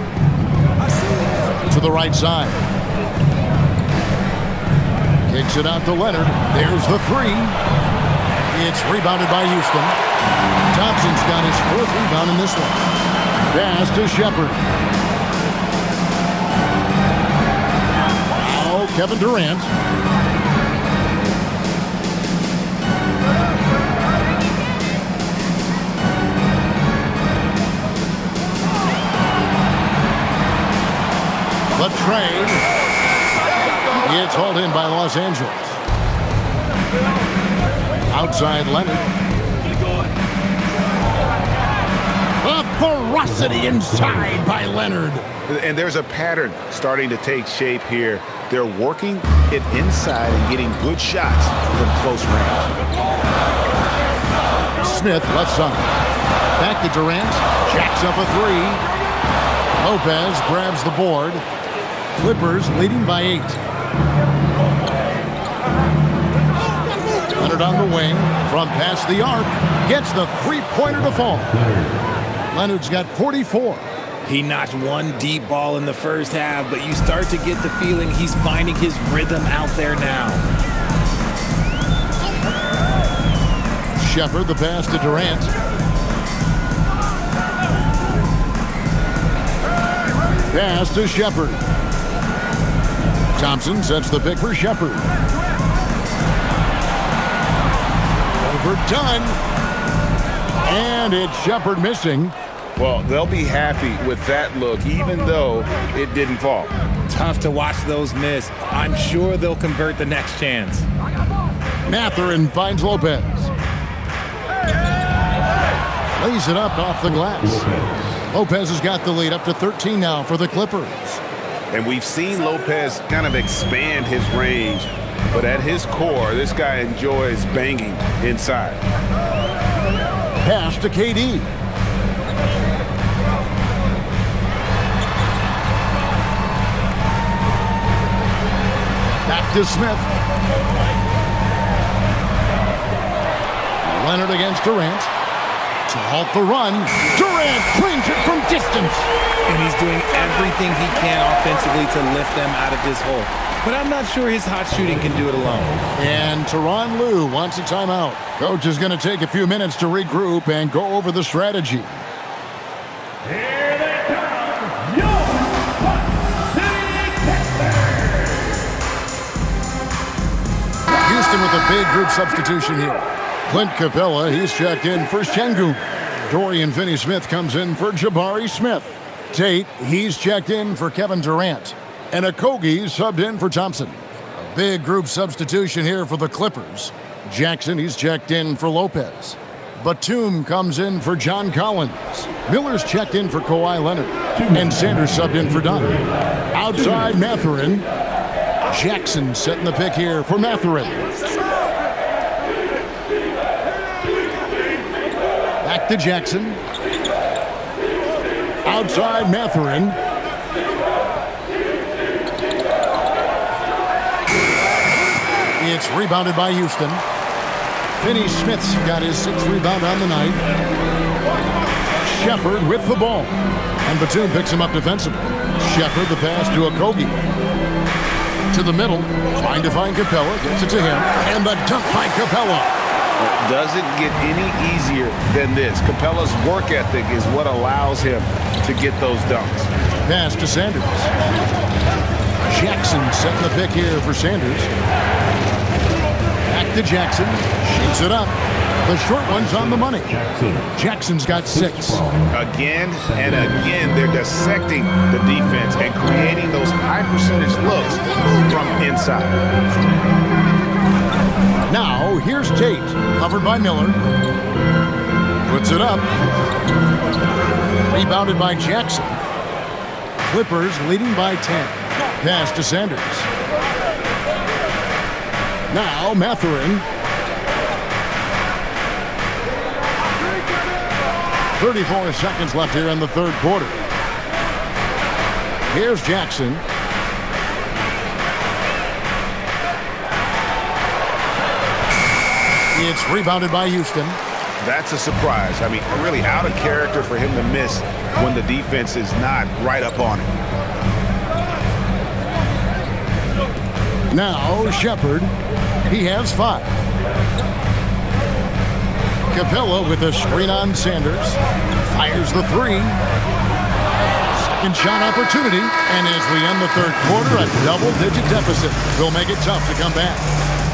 To the right side. Kicks it out to Leonard. There's the three. It's rebounded by Houston. Thompson's got his 4th rebound in this one. Pass to Shepherd. Now Kevin Durant. The trade. It's hauled in by Los Angeles. Outside Leonard. The ferocity inside by Leonard. And there's a pattern starting to take shape here. They're working it inside and getting good shots from close range. Smith, left side. Back to Durant. Jacks up a three. Lopez grabs the board. Clippers leading by 8. Leonard on the wing. From past the arc. Gets the three-pointer to fall. Leonard's got 44. He notched one deep ball in the first half, but you start to get the feeling he's finding his rhythm out there now. Shepard, the pass to Durant. Pass to Shepard. Thompson sets the pick for Shepard. Overdone. And it's Shepard missing. Well, they'll be happy with that look, even though it didn't fall. Tough to watch those miss. I'm sure they'll convert the next chance. Mathurin finds Lopez. Lays it up off the glass. Lopez has got the lead up to 13 now for the Clippers. And we've seen Lopez kind of expand his range, but at his core, this guy enjoys banging inside. Pass to KD. Back to Smith. Leonard against Durant. To halt the run. Durant cleans it from distance. And he's doing everything he can offensively to lift them out of this hole. But I'm not sure his hot shooting can do it alone. And Tyronn Lue wants a timeout. Coach is going to take a few minutes to regroup and go over the strategy. Here they come, your Houston with a big group substitution here. Clint Capella, he's checked in for Şengün. Dorian Finney-Smith comes in for Jabari Smith. Tate, he's checked in for Kevin Durant. And Okogie subbed in for Thompson. A big group substitution here for the Clippers. Jackson, he's checked in for Lopez. Batum comes in for John Collins. Miller's checked in for Kawhi Leonard. And Sanders subbed in for Dunn. Outside Mathurin. Jackson setting the pick here for Mathurin. Back to Jackson. Outside Mathurin. It's rebounded by Houston. Finney-Smith's got his 6th rebound on the night. Shepard with the ball. And Batum picks him up defensively. Shepard the pass to Okogie. To the middle. Trying to find Capella. Gets it to him. And the dunk by Capella. It doesn't get any easier than this. Capella's work ethic is what allows him to get those dunks. Pass to Sanders. Jackson setting the pick here for Sanders. Back to Jackson. Shoots it up. The short one's on the money. Jackson's got 6. Again and again, they're dissecting the defense and creating those high percentage looks from inside. Now, here's Tate, covered by Miller. Puts it up. Rebounded by Jackson. Clippers leading by 10. Pass to Sanders. Now, Mathurin. 34 seconds left here in the third quarter. Here's Jackson. It's rebounded by Houston. That's a surprise. I mean, really out of character for him to miss when the defense is not right up on him. Now, Shepard. He has 5. Capella with a screen on Sanders. Fires the 3. Second shot opportunity. And as we end the third quarter, a double-digit deficit will make it tough to come back.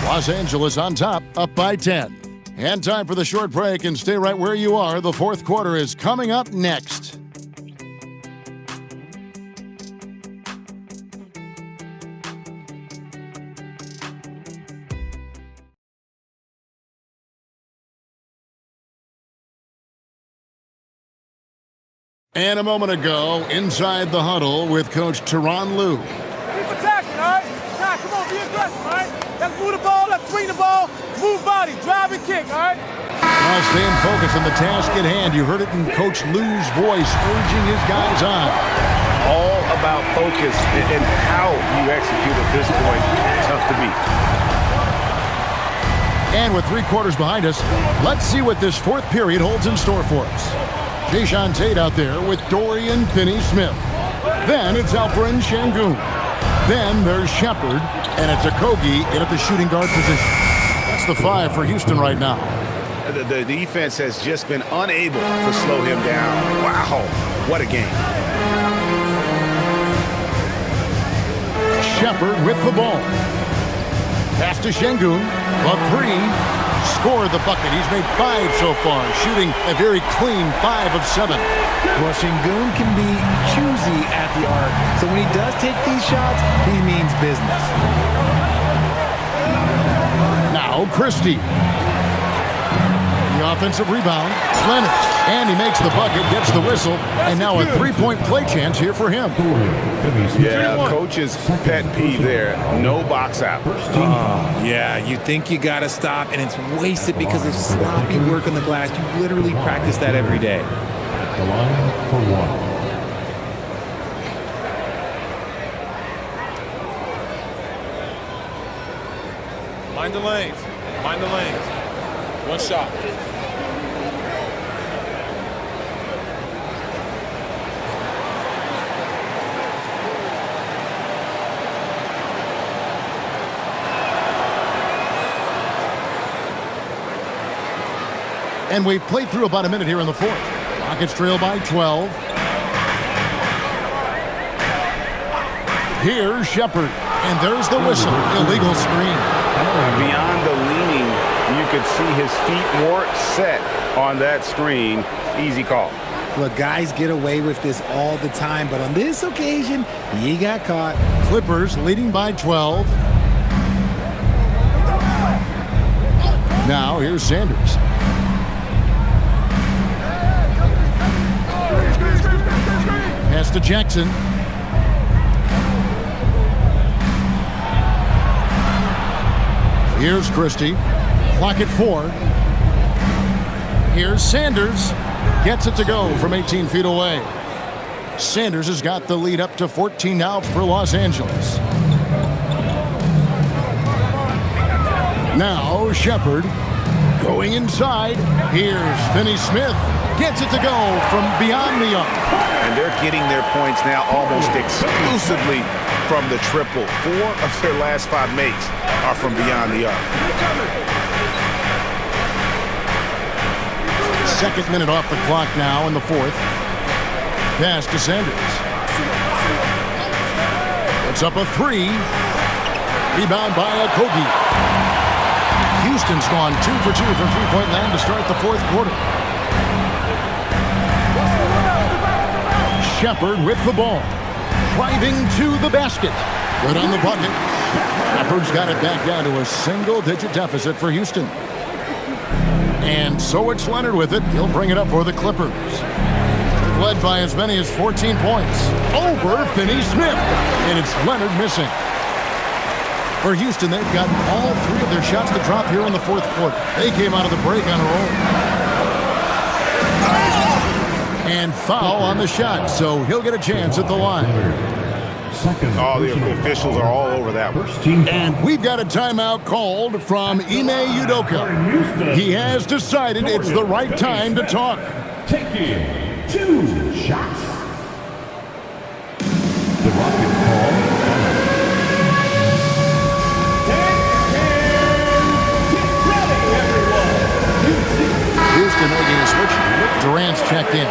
Los Angeles on top, up by 10. And time for the short break, and stay right where you are. The fourth quarter is coming up next. And a moment ago, inside the huddle with Coach Tyronn Lue. Keep attacking, all right? Nah, come on, be aggressive, all right? Let's move the ball, let's swing the ball, move body, drive and kick, all right? Now staying focused on the task at hand. You heard it in Coach Lue's voice, urging his guys on. All about focus and how you execute at this point. Tough to beat. And with 3 quarters behind us, let's see what this 4th period holds in store for us. Jayshawn Tate out there with Dorian Finney-Smith. Then it's Alperen Sengun. Then there's Shepard, and it's Okogie in at the shooting guard position. That's the 5 for Houston right now. The defense has just been unable to slow him down. Wow, what a game. Shepard with the ball. Pass to Sengun. A 3. Scored the bucket. He's made 5 so far, shooting a very clean 5 of 7. Well, Sengun can be choosy at the arc, so when he does take these shots, he means business. Now Christie. The offensive rebound. Leonard. And he makes the bucket, gets the whistle, and now a 3-point play chance here for him. Yeah, coach's pet peeve there. No box out. Yeah, you think you got to stop, and it's wasted because of sloppy work on the glass. You literally practice that every day. The line for 1. Mind the lanes. Mind the lanes. One shot. And we've played through about a minute here in the 4th. Rockets trail by 12. Here's Shepard. And there's the whistle. Illegal screen. Beyond the leaning, you could see his feet more set on that screen. Easy call. Look, guys get away with this all the time, but on this occasion, he got caught. Clippers leading by 12. Now here's Sanders. Pass to Jackson. Here's Christie. Clock at 4. Here's Sanders. Gets it to go from 18 feet away. Sanders has got the lead up to 14 now for Los Angeles. Now Shepard going inside. Here's Finney-Smith. Gets it to go from beyond the arc. And they're getting their points now almost exclusively from the triple. 4 of their last 5 makes are from beyond the arc. 2nd minute off the clock now in the 4th. Pass to Sanders. It's up a 3. Rebound by Okogie. Houston's gone 2 for 2 from three-point land to start the 4th quarter. Shepard with the ball. Driving to the basket. Good on the bucket. Shepard's got it back down to a single-digit deficit for Houston. And so it's Leonard with it. He'll bring it up for the Clippers. They've led by as many as 14 points. Over Finney-Smith. And it's Leonard missing. For Houston, they've gotten all 3 of their shots to drop here in the 4th quarter. They came out of the break on a roll. And foul on the shot, so he'll get a chance at the line. Oh, the officials are all over that one. And we've got a timeout called from Ime Udoka. He has decided it's the right time to talk. Taking 2 shots. The Rockets call. Houston making a switch. Durant's checked in.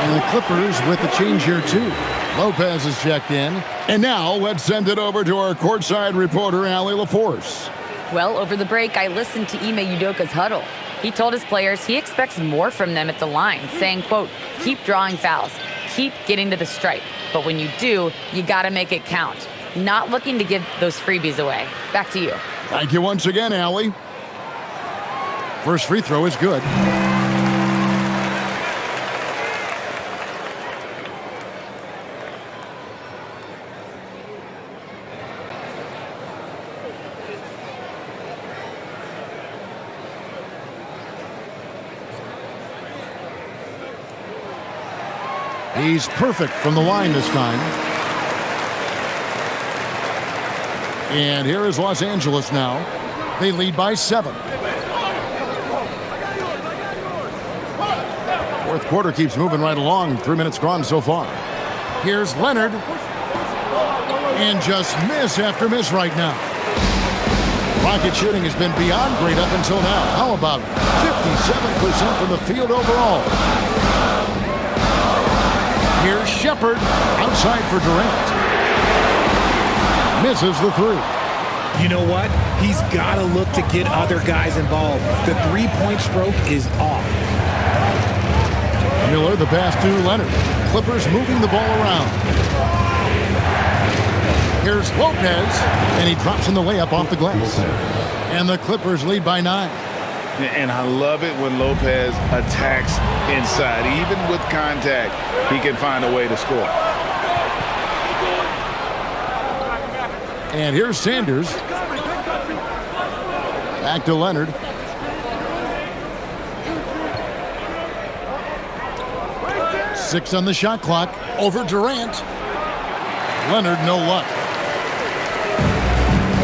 And the Clippers with the change here, too. Lopez is checked in. And now let's send it over to our courtside reporter, Allie LaForce. Well, over the break, I listened to Ime Udoka's huddle. He told his players he expects more from them at the line, saying, quote, keep drawing fouls, keep getting to the stripe. But when you do, you got to make it count. Not looking to give those freebies away. Back to you. Thank you once again, Allie. First free throw is good. He's perfect from the line this time. And here is Los Angeles now. They lead by 7. Fourth quarter keeps moving right along. 3 minutes gone so far. Here's Leonard. And just miss after miss right now. Rocket shooting has been beyond great up until now. How about 57% from the field overall? Here's Shepard outside for Durant. Misses the 3. You know what? He's got to look to get other guys involved. The three-point stroke is off. Miller, the pass to Leonard. Clippers moving the ball around. Here's Lopez, and he drops in the layup off the glass. And the Clippers lead by 9. And I love it when Lopez attacks inside. Even with contact, he can find a way to score. And here's Sanders. Back to Leonard. Six on the shot clock. Over Durant. Leonard, no luck.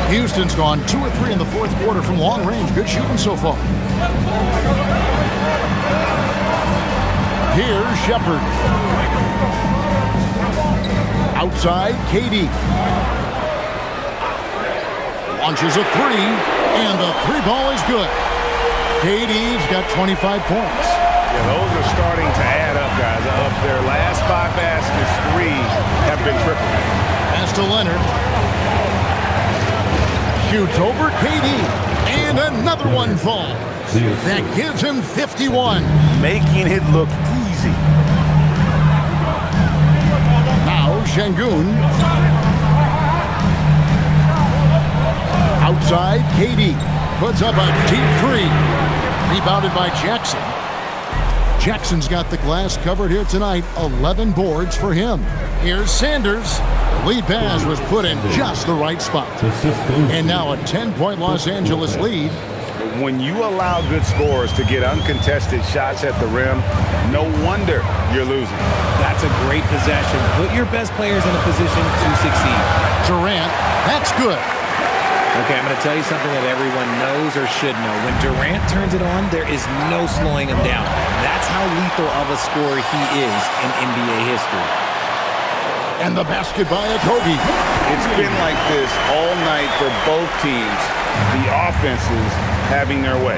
Houston's gone 2 or 3 in the fourth quarter from long range. Good shooting so far. Here's Shepard. Outside, KD. Launches a 3, and the 3-ball is good. KD's got 25 points. Yeah, those are starting to add up, guys. Of their last 5 baskets, 3 have been triple. Pass to Leonard. Shoots over KD, and another one falls. That gives him 51. Making it look easy. Now Şengün. Outside, KD puts up a deep 3. Rebounded by Jackson. Jackson's got the glass covered here tonight. 11 boards for him. Here's Sanders. The lead pass was put in just the right spot. And now a 10-point Los Angeles lead. When you allow good scorers to get uncontested shots at the rim, no wonder you're losing. That's a great possession. Put your best players in a position to succeed. Durant, that's good. Okay, I'm going to tell you something that everyone knows or should know. When Durant turns it on, there is no slowing him down. That's how lethal of a scorer he is in NBA history. And the basket by Kobe. It's been like this all night for both teams. The offenses having their way.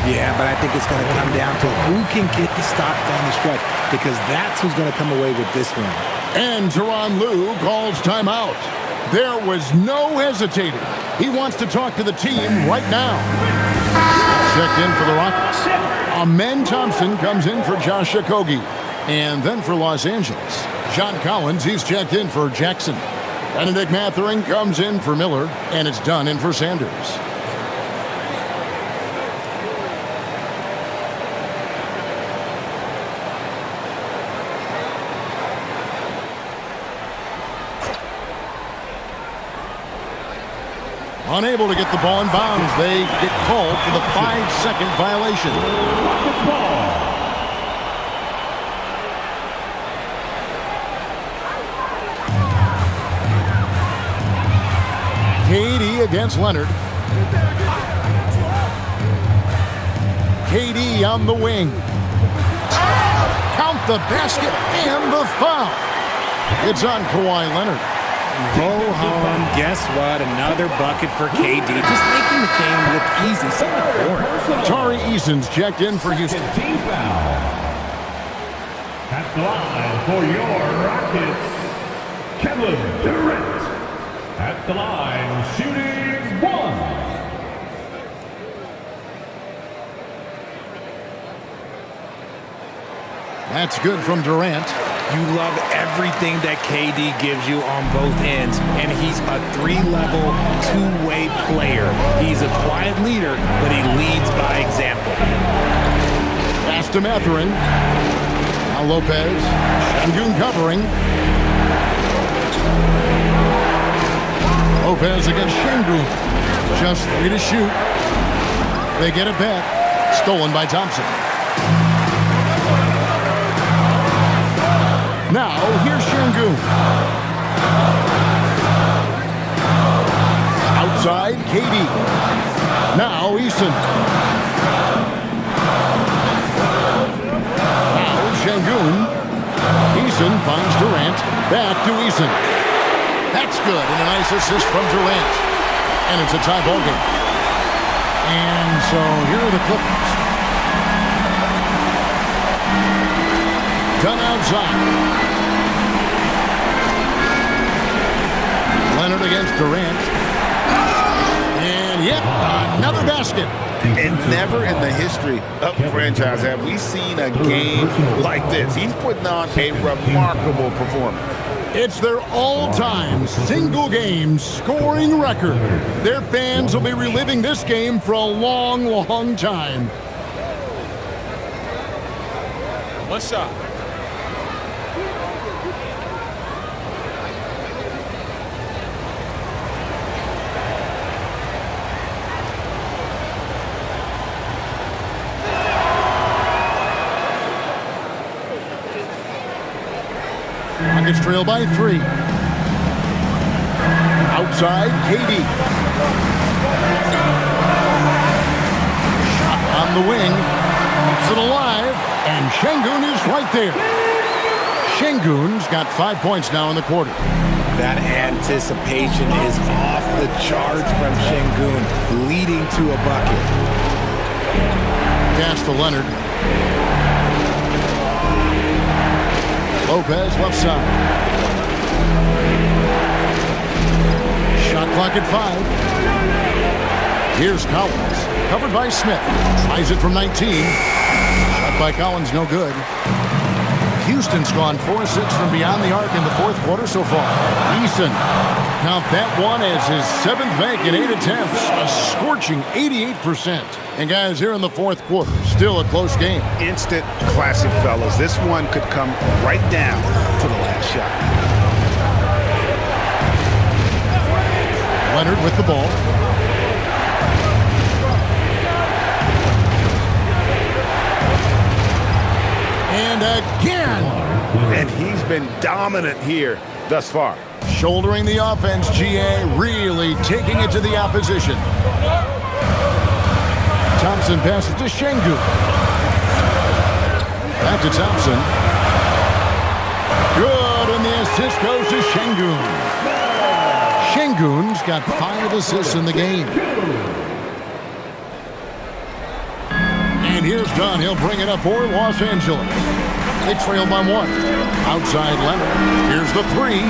Yeah, but I think it's going to come down to who can get the stops down the stretch, because that's who's going to come away with this one. And Tyronn Lue calls timeout. There was no hesitating. He wants to talk to the team right now. Checked in for the Rockets. Amen Thompson comes in for Josh Okogie. And then for Los Angeles, John Collins, he's checked in for Jackson. Benedict Mathurin comes in for Miller, and it's done in for Sanders. Unable to get the ball in bounds. They get called for the 5-second violation. KD against Leonard. KD on the wing. Count the basket and the foul. It's on Kawhi Leonard. Go home. Guess what? Another bucket for KD. Just making the game look easy. So boring. Tari Eason's checked in for Houston. Team foul. At the line for your Rockets, Kevin Durant. At the line, shooting 1. That's good from Durant. You love everything that KD gives you on both ends, and he's a 3-level, 2-way player. He's a quiet leader, but he leads by example. Pass to Mathurin. Now Lopez. Şengün covering. Lopez against Şengün. Just 3 to shoot. They get it back. Stolen by Thompson. Now, here's Şengün. Outside, KD. Now, Eason. Now, Şengün. Eason finds Durant. Back to Eason. That's good, and a nice assist from Durant. And it's a tie ball game. And so here are the Clippers. Done outside. Leonard against Durant. And yep, another basket. And never in the history of the franchise have we seen a game like this. He's putting on a remarkable performance. It's their all-time single-game scoring record. Their fans will be reliving this game for a long, long time. One shot. Rockets trail by 3. Outside, KD. Shot on the wing. Keeps it alive. And Şengün is right there. Şengün's got 5 points now in the quarter. That anticipation is off the charts from Şengün, leading to a bucket. Pass to Leonard. Lopez left side. Shot clock at 5. Here's Collins. Covered by Smith. Tries it from 19. Shot by Collins, no good. Houston's gone 4-6 from beyond the arc in the fourth quarter so far. Eason. Count that one as his 7th make in 8 attempts. A scorching 88%. And guys, here in the fourth quarter, still a close game. Instant classic, fellas. This one could come right down to the last shot. Leonard with the ball. And again. And he's been dominant here thus far. Shouldering the offense, GA, really taking it to the opposition. Thompson passes to Şengün. Back to Thompson. Good, and the assist goes to Şengün. Şengün's got 5 assists in the game. And here's Dunn. He'll bring it up for Los Angeles. They trail by 1. Outside Leonard. Here's the 3.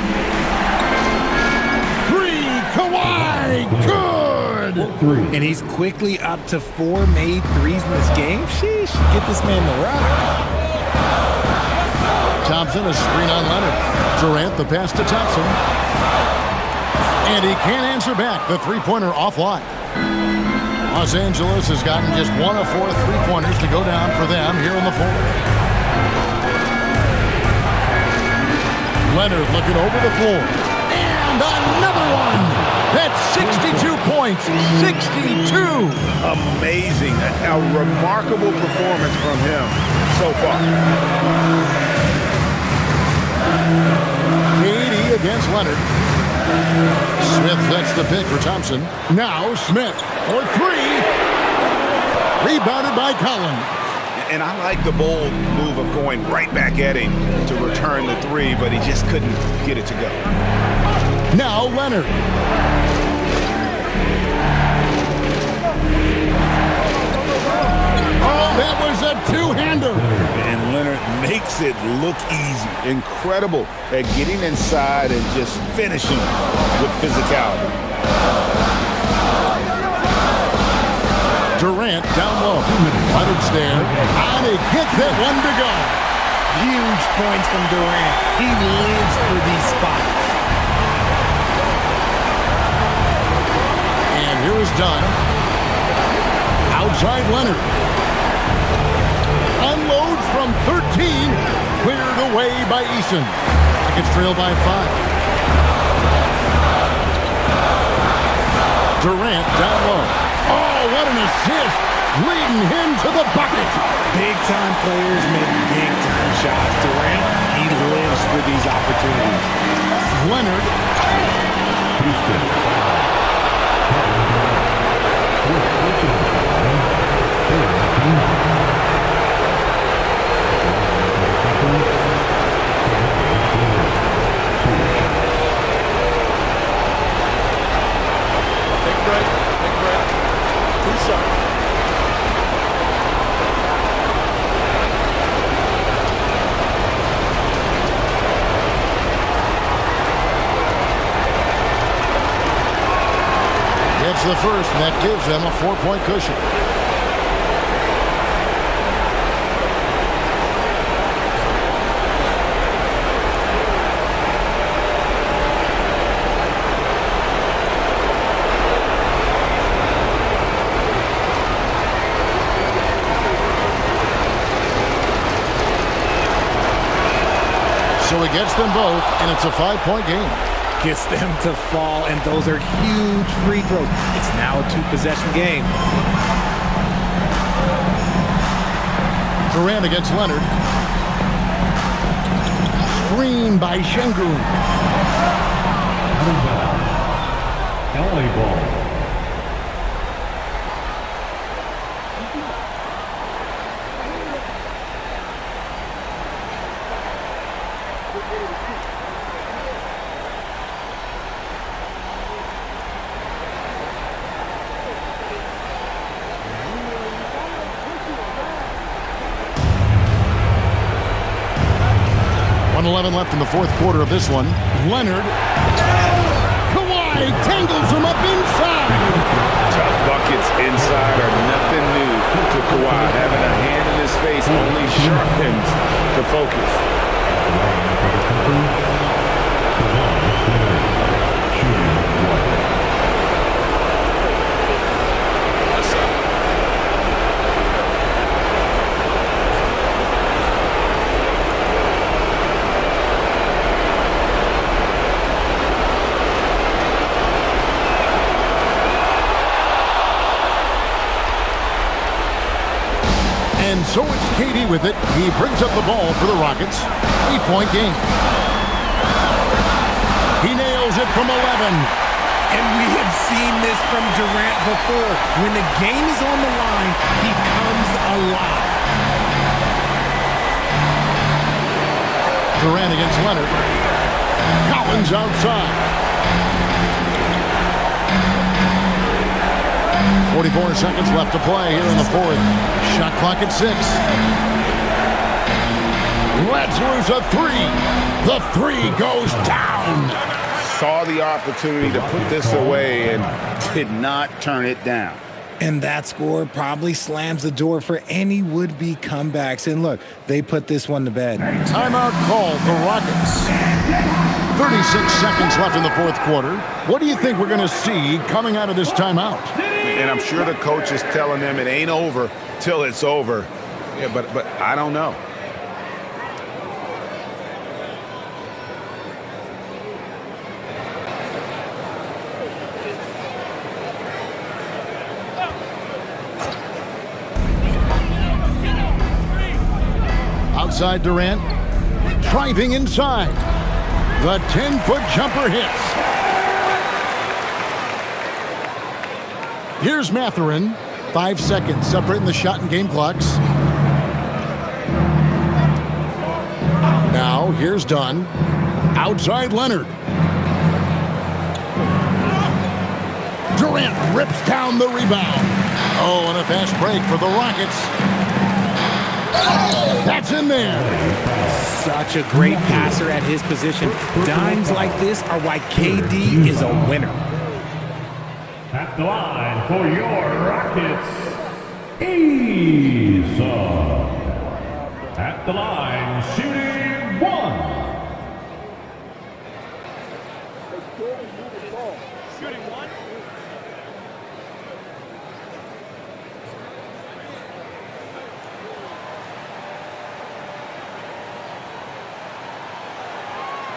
3, Kawhi, good! And he's quickly up to 4 made threes in this game. Sheesh, get this man the rock. Thompson, a screen on Leonard. Durant, the pass to Thompson. And he can't answer back. The three-pointer offline. Los Angeles has gotten just 1 of 4 three-pointers to go down for them here in the fourth. Leonard looking over the floor. And another one! That's 62 points. 62! Amazing. A remarkable performance from him so far. KD against Leonard. Smith sets the pick for Thompson. Now Smith for 3. Rebounded by Collins. And I like the bold move of going right back at him to return the 3, but he just couldn't get it to go. Now Leonard. Oh, that was a two-hander. And Leonard makes it look easy. Incredible at getting inside and just finishing with physicality. Durant down low. Leonard's there. And he gets that one to go. Huge points from Durant. He lives for these spots. And here is Dunn. Outside Leonard. Unloads from 13. Cleared away by Eason. It's trailed by 5. Durant down low. Oh, what an assist. Leading him to the bucket. Big-time players make big-time shots. Durant, he lives thirst for these opportunities. Leonard. Take a break. 2 shots. It's the first, and that gives them a 4-point cushion. So he gets them both, and it's a 5-point game. Gets them to fall, and those are huge free throws. It's now a 2-possession game. Durant against Leonard. Screen by Şengün. LA ball. Left in the fourth quarter of this one. Leonard. Kawhi tangles him up inside. Tough buckets inside are nothing new to Kawhi. Having a hand in his face only sharpens the focus. And so it's KD with it. He brings up the ball for the Rockets. 8-point game. He nails it from 11. And we have seen this from Durant before. When the game is on the line, he comes alive. Durant against Leonard. Collins outside. 44 seconds left to play here in the fourth. Shot clock at 6. Let's lose a 3. The 3 goes down. Saw the opportunity to put this away and did not turn it down. And that score probably slams the door for any would-be comebacks. And look, they put this one to bed. Timeout called the Rockets. 36 seconds left in the fourth quarter. What do you think we're going to see coming out of this timeout? And I'm sure the coach is telling them it ain't over till it's over. Yeah, but I don't know. Outside Durant, driving inside. The 10-foot jumper hits. Here's Mathurin. 5 seconds separating the shot and game clocks. Now here's Dunn. Outside Leonard. Durant rips down the rebound. Oh, and a fast break for the Rockets. That's in there. Such a great passer at his position. Dimes like this are why KD is a winner. At the line for your Rockets, Esau. At the line, shooting 1. Shooting 1.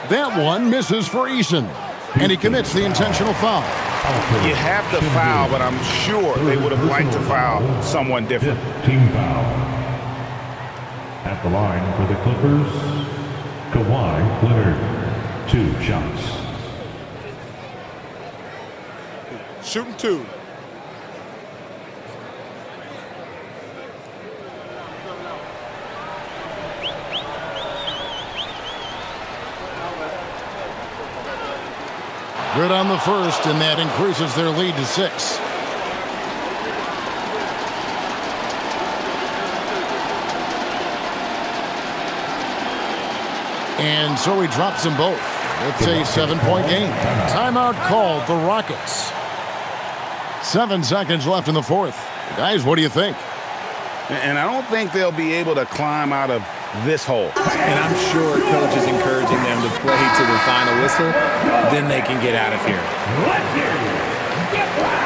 That one misses for Eason, and he commits the intentional foul. You have to foul, but I'm sure they would have liked to foul someone different. Team foul. At the line for the Clippers, Kawhi Leonard, 2 shots. Shooting 2. Good on the first, and that increases their lead to 6. And so he drops them both. It's a 7-point game. Timeout called, the Rockets. 7 seconds left in the fourth. Guys, what do you think? And I don't think they'll be able to climb out of this hole. And I'm sure coach is encouraging them to play to the final whistle. Then they can get out of here. Let's hear you. Get loud.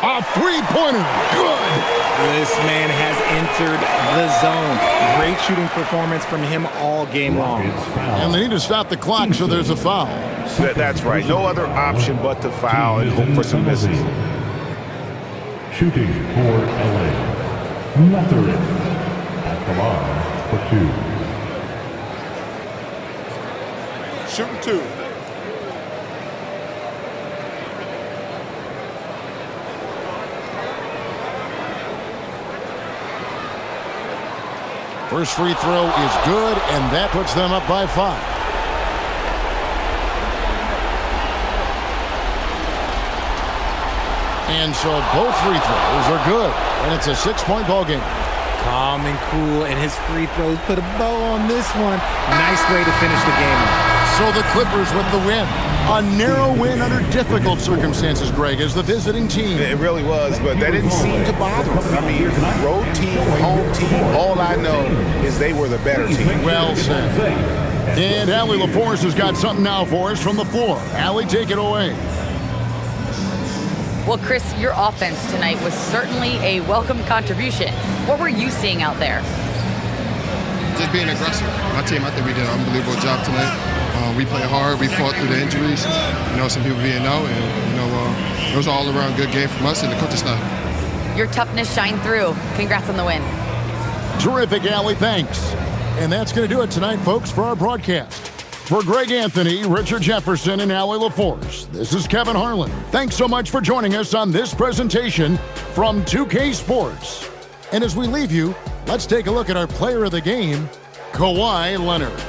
A three-pointer. Good. This man has entered the zone. Great shooting performance from him all game long. And they need to stop the clock, so there's a foul. That's right. No other option but to foul and hope for some misses. Shooting for LA. Mathurin at the line for 2. Shooting 2. First free throw is good, and that puts them up by 5. And so both free throws are good, and it's a 6-point ball game. Calm and cool, and his free throws put a bow on this one. Nice way to finish the game. So the Clippers with the win. A narrow win under difficult circumstances, Greg, as the visiting team. It really was, but that didn't seem to bother them. I mean, road team, home team, all I know is they were the better team. Well said. And Allie LaForce has got something now for us from the floor. Allie, take it away. Well, Chris, your offense tonight was certainly a welcome contribution. What were you seeing out there? Just being aggressive. My team, I think we did an unbelievable job tonight. We played hard. We fought through the injuries. You know, some people being out, and you know, it was an all-around good game from us and the coaching staff. Your toughness shined through. Congrats on the win. Terrific, Allie. Thanks. And that's going to do it tonight, folks, for our broadcast. For Greg Anthony, Richard Jefferson, and Allie LaForce, this is Kevin Harlan. Thanks so much for joining us on this presentation from 2K Sports. And as we leave you, let's take a look at our player of the game, Kawhi Leonard.